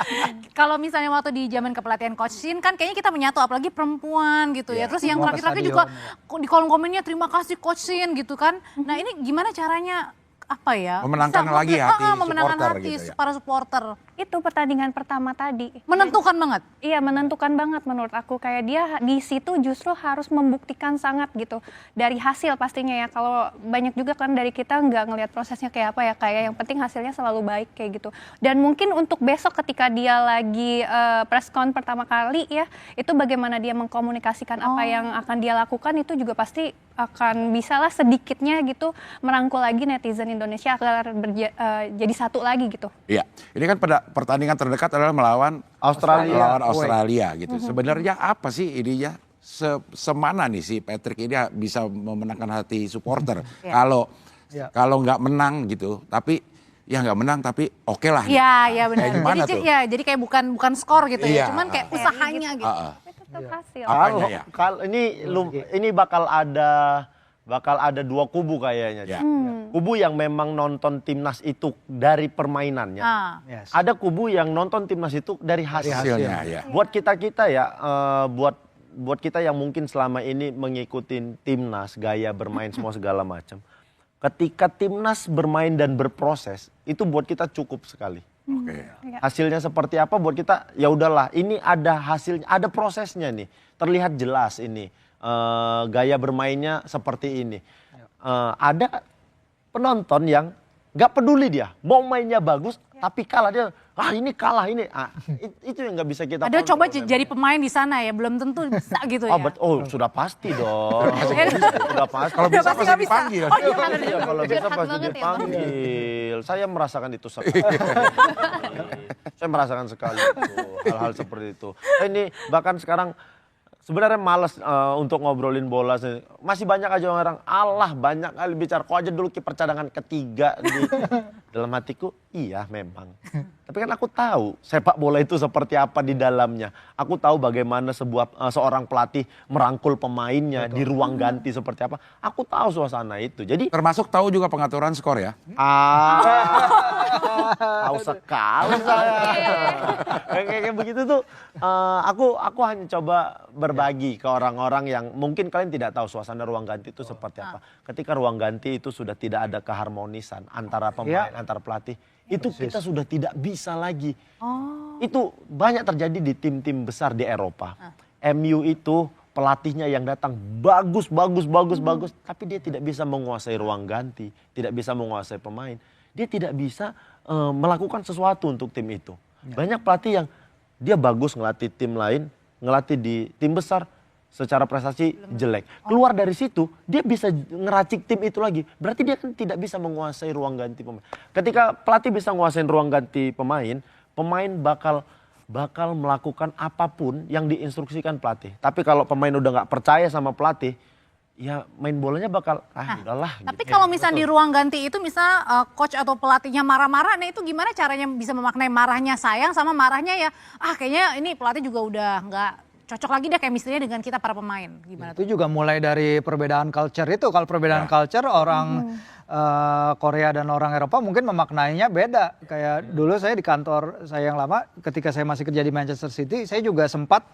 Kalau misalnya waktu di zaman kepelatihan Coach Shin kan kayaknya kita menyatu, apalagi perempuan gitu ya. Terus yang Semua ke terakhir-terakhir juga stadion. di kolom komennya terima kasih Coach Shin gitu kan. Nah ini gimana caranya apa ya? Memenangkan bisa lagi hati memenangkan supporter hati gitu ya. para supporter. Itu pertandingan pertama tadi. Menentukan banget. Iya, menentukan banget menurut aku. Kayak dia di situ justru harus membuktikan sangat gitu. Dari hasil pastinya ya. Kalau banyak juga kan dari kita nggak ngelihat prosesnya kayak apa ya. Kayak yang penting hasilnya selalu baik kayak gitu. Dan mungkin untuk besok ketika dia lagi press con pertama kali ya. Itu bagaimana dia mengkomunikasikan apa yang akan dia lakukan. Itu juga pasti akan bisalah sedikitnya gitu merangkul lagi netizen Indonesia agar jadi satu lagi gitu. Iya, ini kan pada pertandingan terdekat adalah melawan Australia gitu. Sebenarnya apa sih ininya? Semana nih si Patrick ini bisa memenangkan hati supporter. Kalau nggak menang gitu, tapi ya nggak menang tapi oke lah. Iya, iya benar. Kayak gimana Jadi tuh? ya, jadi kayak bukan skor gitu Iya, ya. Cuman kayak usahanya gitu. Tetap hasil. Apanya ya? Kalau ini bakal ada 2 kubu kayaknya. Ya. Kubu yang memang nonton timnas itu dari permainannya. Ah. Yes. Ada kubu yang nonton timnas itu dari Hasilnya ya. Buat kita ya, buat kita yang mungkin selama ini mengikuti timnas, gaya bermain semua segala macam. Ketika timnas bermain dan berproses, itu buat kita cukup sekali. Oke. Hasilnya seperti apa buat kita, ya udahlah, ini ada hasilnya, ada prosesnya nih. Terlihat jelas ini gaya bermainnya seperti ini. Ada penonton yang nggak peduli dia, mau mainnya bagus tapi kalah dia. Ini kalah ini. Itu yang nggak bisa kita Ada kontrol coba memang. jadi pemain di sana ya, belum tentu bisa gitu ya. Sudah pasti dong. Sudah pasti. Kalau bisa pasti pasti nggak bisa. dipanggil. Oh iya, benar Iya, juga. kalau bisa Curhat pasti banget ya, Bang. dipanggil. Saya merasakan itu sekali. Saya merasakan sekali itu, hal-hal seperti itu. Ini bahkan sekarang sebenarnya malas untuk ngobrolin bola. Masih banyak aja orang, Allah banyak kali bicara. Kok aja dulu kiper cadangan ketiga di dalam hatiku, iya memang. Tapi kan aku tahu sepak bola itu seperti apa di dalamnya. Aku tahu bagaimana seorang pelatih merangkul pemainnya di ruang ganti seperti apa. Aku tahu suasana itu. Jadi Termasuk tahu juga pengaturan skor ya. tahu sekali saya. Kayak begitu tuh. Aku hanya coba berbagi ke orang-orang yang mungkin kalian tidak tahu suasana ruang ganti itu seperti apa. Ketika ruang ganti itu sudah tidak ada keharmonisan antara pemain, antara pelatih, itu kita sudah tidak bisa lagi. Itu banyak terjadi di tim-tim besar di Eropa. MU itu pelatihnya yang datang bagus, tapi dia tidak bisa menguasai ruang ganti, tidak bisa menguasai pemain. Dia tidak bisa melakukan sesuatu untuk tim itu. Banyak pelatih yang dia bagus ngelatih tim lain, ngelatih di tim besar, secara prestasi jelek. Keluar dari situ, dia bisa ngeracik tim itu lagi. Berarti dia kan tidak bisa menguasai ruang ganti pemain. Ketika pelatih bisa menguasai ruang ganti pemain, pemain bakal melakukan apapun yang diinstruksikan pelatih. Tapi kalau pemain udah nggak percaya sama pelatih, ya main bolanya bakal udahlah. Tapi gitu. kalau misalnya di ruang ganti itu misal coach atau pelatihnya marah-marah, nah itu gimana caranya bisa memaknai marahnya sayang sama marahnya ya kayaknya ini pelatih juga udah nggak cocok lagi deh chemistry-nya dengan kita para pemain. Gimana Itu juga mulai dari perbedaan culture itu. Kalau perbedaan culture orang Korea dan orang Eropa mungkin memaknainya beda. Kayak dulu saya di kantor saya yang lama, ketika saya masih kerja di Manchester City, saya juga sempat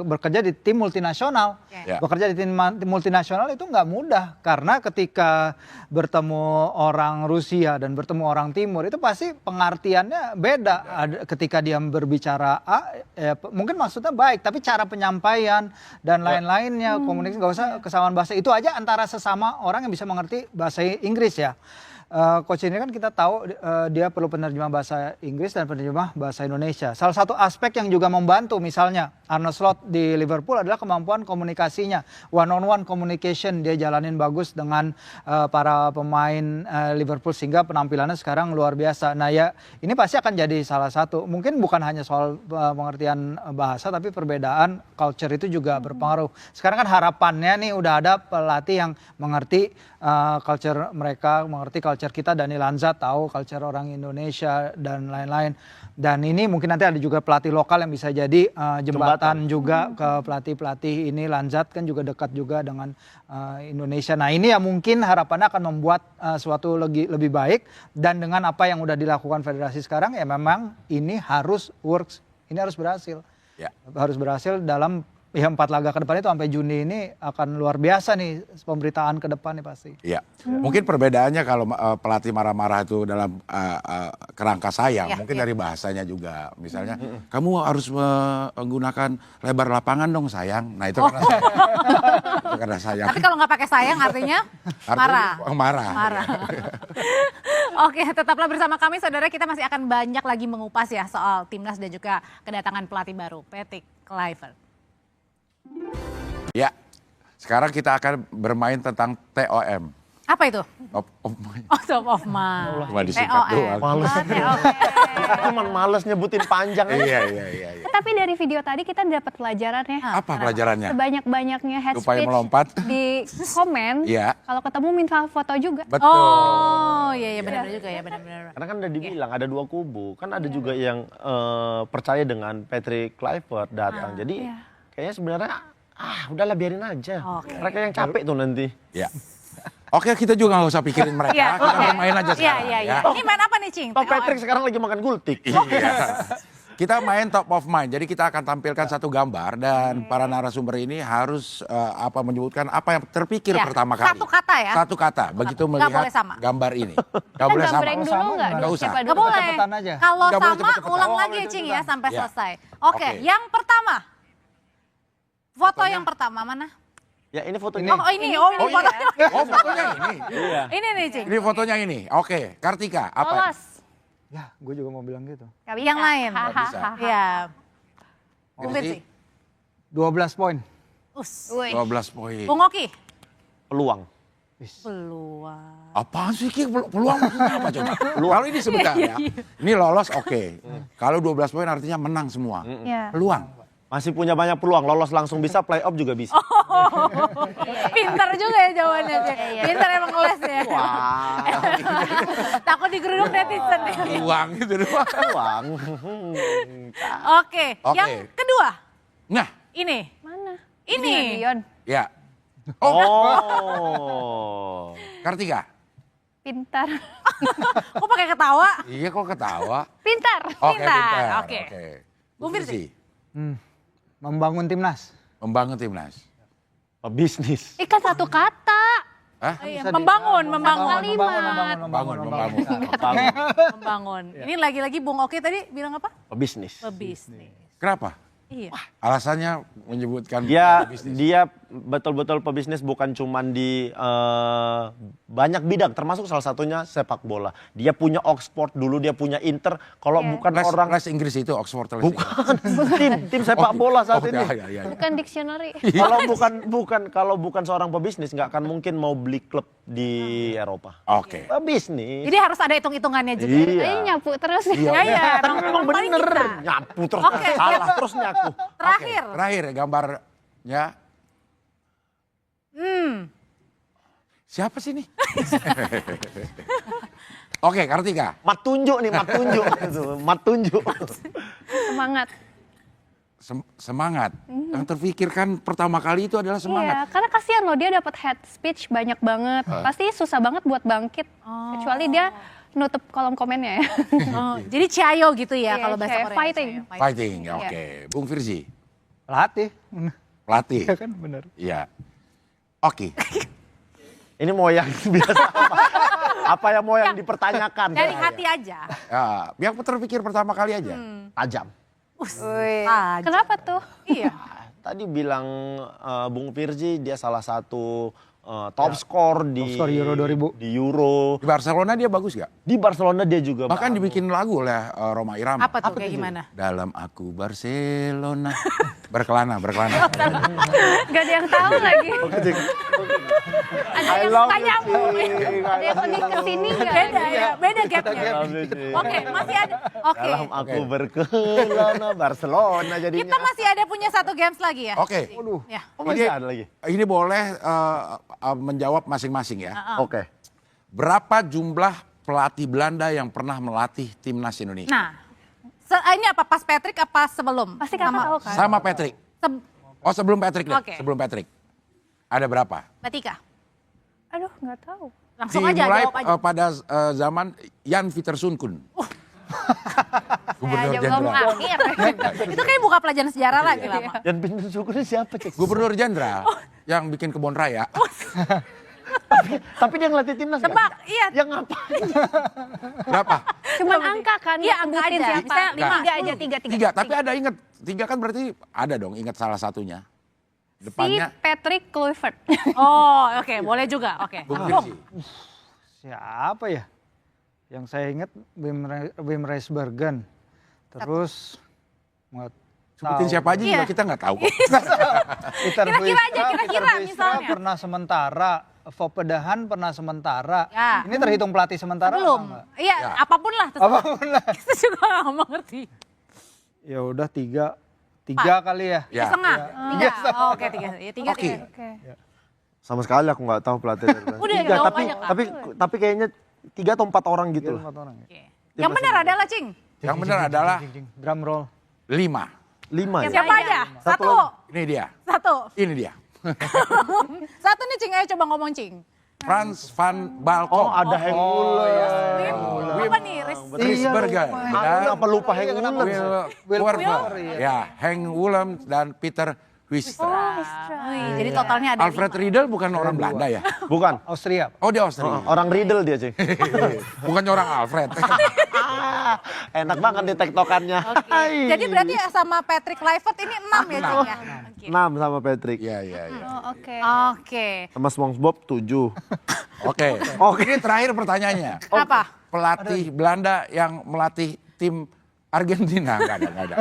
bekerja di tim multinasional. Ya. Bekerja di tim multinasional itu nggak mudah karena ketika bertemu orang Rusia dan bertemu orang Timur itu pasti pengertiannya beda. Ketika dia berbicara mungkin maksudnya baik, tapi cara penyampaian dan lain-lainnya, komunikasi nggak usah kesamaan bahasa itu aja antara sesama orang yang bisa mengerti bahasa Inggris ya. Coach ini kan kita tahu dia perlu penerjemah bahasa Inggris dan penerjemah bahasa Indonesia. Salah satu aspek yang juga membantu misalnya Arne Slot di Liverpool adalah kemampuan komunikasinya. One on one communication dia jalanin bagus dengan para pemain Liverpool sehingga penampilannya sekarang luar biasa. Nah ya ini pasti akan jadi salah satu. Mungkin bukan hanya soal pengertian bahasa tapi perbedaan culture itu juga berpengaruh. Sekarang kan harapannya nih udah ada pelatih yang mengerti culture mereka, mengerti culture kita. Dani Lanza tahu culture orang Indonesia dan lain-lain. Dan ini mungkin nanti ada juga pelatih lokal yang bisa jadi jembatan juga ke pelatih-pelatih ini. Lanzat kan juga dekat juga dengan Indonesia. Nah ini ya mungkin harapannya akan membuat suatu lebih baik. Dan dengan apa yang udah dilakukan federasi sekarang ya memang ini harus works, ini harus berhasil. Ya. Harus berhasil dalam 4 laga ke depan itu sampai Juni ini akan luar biasa nih pemberitaan ke depan nih pasti. Iya, mungkin perbedaannya kalau pelatih marah-marah itu dalam kerangka sayang, mungkin dari bahasanya juga. Misalnya, kamu harus menggunakan lebar lapangan dong sayang. Nah itu karena sayang. Itu karena sayang. Tapi kalau nggak pakai sayang artinya marah. Marah. Oke, tetaplah bersama kami saudara, kita masih akan banyak lagi mengupas ya soal timnas dan juga kedatangan pelatih baru, Patrick Kluivert. Ya, sekarang kita akan bermain tentang TOM. Apa itu? Top of mind. Oh, top of mind. Cuma disingkat doang. Males. Cuman males nyebutin panjang aja. Iya. Tapi dari video tadi kita dapat pelajaran ya. Apa pelajarannya? Sebanyak-banyaknya head Supaya speech melompat. di komen. Iya. Kalau ketemu minta foto juga. Betul. Oh, iya benar juga ya, benar-benar. Karena kan udah dibilang ada dua kubu. Kan ada juga yang percaya dengan Patrick Kluivert datang. Jadi kayaknya sebenarnya udahlah biarin aja. Mereka yang capek tuh nanti. Ya. Oke, kita juga nggak usah pikirin mereka. Kita bermain aja sekarang. Iya. Ini main apa nih, Cing? Pak Patrick sekarang lagi makan gultik. Iya. Kita main top of mind. Jadi kita akan tampilkan satu gambar dan para narasumber ini harus menyebutkan apa yang terpikir pertama kali. Satu kata ya? Satu kata. Begitu Nggak melihat boleh sama. gambar ini. Nggak Kita boleh sama. gambreng dulu nggak? Nggak usah. Siapa Gak dulu? boleh. Cepet-cepetan aja. Kalau Nggak boleh sama cepet-cepetan. ulang Oh, lagi boleh ya, Cing ya cepet-cepetan. sampai Ya. selesai. Oke, yang pertama. Foto yang pertama mana? Ya ini fotonya. Oh ini fotonya. Oh, fotonya ini. Ini nih, Cing. Ini fotonya ini. Oke, Kartika. Apa? Lolos. Ya gue juga mau bilang gitu. Nggak bisa. Yang lain. Nggak bisa. Iya. Jadi, Bung Firsi. 12 poin. Wih. 12 poin. Bung Oki. Peluang. Peluang. Apaan sih Ki? Peluang maksudnya apa coba? Kalau ini sebentar ya. Ini lolos oke. Kalau 12 poin artinya menang semua. Ya. Peluang. Masih punya banyak peluang. Lolos langsung bisa, playoff juga bisa. Pinter juga ya jawabannya, Cing. Pinter emang ngeles ya. Takut digeruduk netizen ya. Peluang gitu doang. Peluang. Oke, yang kedua. Nah, Ini. Mana? Ini. Dion. ya. Oh. Kartika. Pintar. Kok pakai ketawa? Iya kok ketawa. Pintar. Oke, Pintar, pintar. oke. Bung Firsi. Membangun timnas. Membangun timnas. Bisnis. Ikan satu kata. Hah? Membangun. Membangun. Ini lagi-lagi Bung Oki tadi bilang apa? Bisnis. Pebisnis. Kenapa? Iya. Alasannya menyebutkan Dia bisnis. dia betul-betul pebisnis bukan cuman di banyak bidang, termasuk salah satunya sepak bola. Dia punya Oxford dulu, dia punya Inter. Kalau bukan orang les Inggris itu Oxford les bukan tim sepak bola saat ini. Ya. Bukan dictionary. Kalau bukan seorang pebisnis nggak akan mungkin mau beli klub di Eropa. Oke. Pebisnis. Jadi harus ada hitung-hitungannya juga. Iya. Saya nyapu terus. Iya, Tapi memang paling bener kita. nyapu terus Oke, salah terus nyapu. Terakhir. Terakhir gambarnya. Siapa sih nih? Oke, Kartika. Mat tunjuk nih, mat tunjuk. Mat tunjuk. Semangat. Semangat. Yang terpikirkan pertama kali itu adalah Iya, semangat. karena kasihan loh dia dapat head speech banyak banget. Pasti susah banget buat bangkit. Kecuali dia nutup kolom komennya ya. Oh, jadi Ciayo gitu ya Iya, kalau bahasa Ciayo, Korea. fighting. Ciayo, Fighting, oke. Bung Firzi, Pelatih. pelatih. Ya kan bener. Iya. Oke. Ini mau yang biasa apa yang mau yang dipertanyakan? Dari hati aja. Ya, yang terpikir pertama kali aja. Tajam. Tajam. Kenapa tuh? Iya. Tadi bilang Bung Firzi dia salah satu top score di Top skor Euro 2000. Di Euro. Di Barcelona dia bagus gak? Di Barcelona dia juga Bahkan bagus. dibikin lagu oleh Roma Irama. Apa tuh kayak gimana? Dalam aku Barcelona. Berkelana. Gak ada yang tahu lagi. Ada I yang love suka you, nyambung. Cing. Ada yang lebih kesini gak? Beda ya, beda gapnya. Love you, Cing. Oke, masih ada. Oke. Dalam aku berkelana Barcelona jadinya. Kita masih ada punya satu games lagi ya. Oke. Ya. Oh, masih ada lagi. Ini boleh menjawab masing-masing ya. Oke. Berapa jumlah pelatih Belanda yang pernah melatih timnas Indonesia? Nah, ini apa pas Patrick apa sebelum? Pasti kakak tahu kan? Sama Patrick. Oh sebelum Patrick deh. Oke. Sebelum Patrick. Ada berapa? Mbak Tika, Aduh nggak tahu. langsung aja Dimulai jawab aja. pada zaman Jan Pieterszoon. Gubernur Saya aja belum Jenderal. akhir. Itu kayak buka pelajaran sejarah lagi lama. Dan pintu syukurnya siapa, Cek? Gubernur Jenderal yang bikin kebun raya. Tapi dia ngelatih timnas nggak? Tebak, iya. Yang ngapain? Berapa? Cuman angka kan? Iya, nggak angka sebutin aja. siapa. Misalnya lima, Tiga aja, tiga. Tiga, tapi ada ingat. Tiga kan berarti ada dong ingat salah satunya. Si Depannya Patrick Kluivert. Oh, oke, boleh juga. Oke. Bung Bung, Firzi. Siapa ya? Yang saya ingat Wim Reisbergen. Terus nggak Sebutin tahu. siapa aja juga Iya. kita nggak tahu kok. Peter Kira-kira Huistra, aja, kira-kira Peter Huistra misalnya. pernah sementara, Fopedahan pernah sementara. Ya. Ini terhitung pelatih sementara belum. apa enggak? Iya, Ya. apapun lah. terserah. Apapun lah. Kita juga nggak mengerti. Ya udah tiga kali ya. Ya. Setengah. Tiga. Oh, oke, tiga. Ya, tiga, Oke. tiga. Oke. Sama sekali aku nggak tahu pelatih dari mana. Udah, Tiga, jawab tapi, aja, Kak. tapi kayaknya 3 atau 4 orang gitu Tiga lah. 4 orang ya. Oke. Yang benar adalah, Cing. Yang benar adalah Drum roll. 5. 5 ya? Siapa aja? Satu. Ini dia. Satu. Ini dia. Satu nih, Cing. Ayo coba ngomong, Cing. Frans van Balkom. Oh, ada Henk Uller. Wim. Apa nih? Riesbergen. Apa lupa Henk Uller? Will Korver. Ya, Henk Willem dan Peter Huistra. Wih, jadi totalnya ada Alfred Riedel bukan orang Belanda ya? Bukan. Austria. Oh, dia Austria. Orang Riedel dia, Cing. Bukan orang Alfred. Enak banget di tektokannya. Oke. Jadi berarti sama Patrick Kluivert ini 6 ya, Cing ya? Oke. 6 sama Patrick. Iya, iya, iya. Oh, oke. Oke. Sama SpongeBob 7. Oke. Ini terakhir pertanyaannya. Apa? Pelatih Belanda yang melatih tim Argentina. Nggak ada.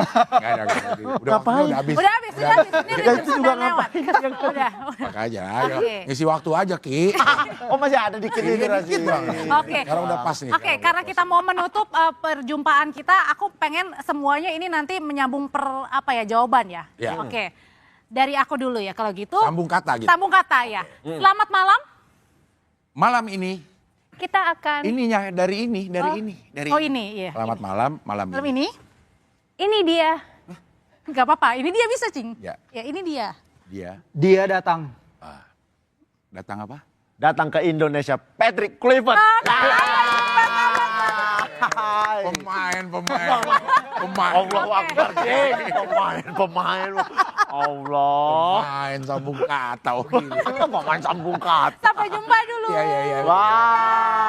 Udah habis. Udah habis. Ini Ya, itu juga lewat. Udah. Makanya, ayo. Oke. Ngisi waktu aja, Ki. Oh, masih ada dikit ini Dikit doang. Oke. Sekarang udah pas nih. Oke, karena kita mau menutup perjumpaan kita, aku pengen semuanya ini nanti menyambung jawaban ya. Ya. Oke. Dari aku dulu ya kalau gitu. Sambung kata gitu. Sambung kata ya. Selamat malam. Malam ini, Kita akan... ininya dari ini. Oh ini, iya. Selamat malam Malam ini. ini? Ini dia. Gak apa-apa, ini dia bisa, Cing. Ya. Ya, ini dia. Dia datang. Datang apa? Datang ke Indonesia, Patrick Kluivert. Pemain. Allahu Akbar, Cing. Pemain. Allah. Pemain sambung kata. Oke. Pemain sambung kata. Sampai jumpa dulu. Iya. Wah.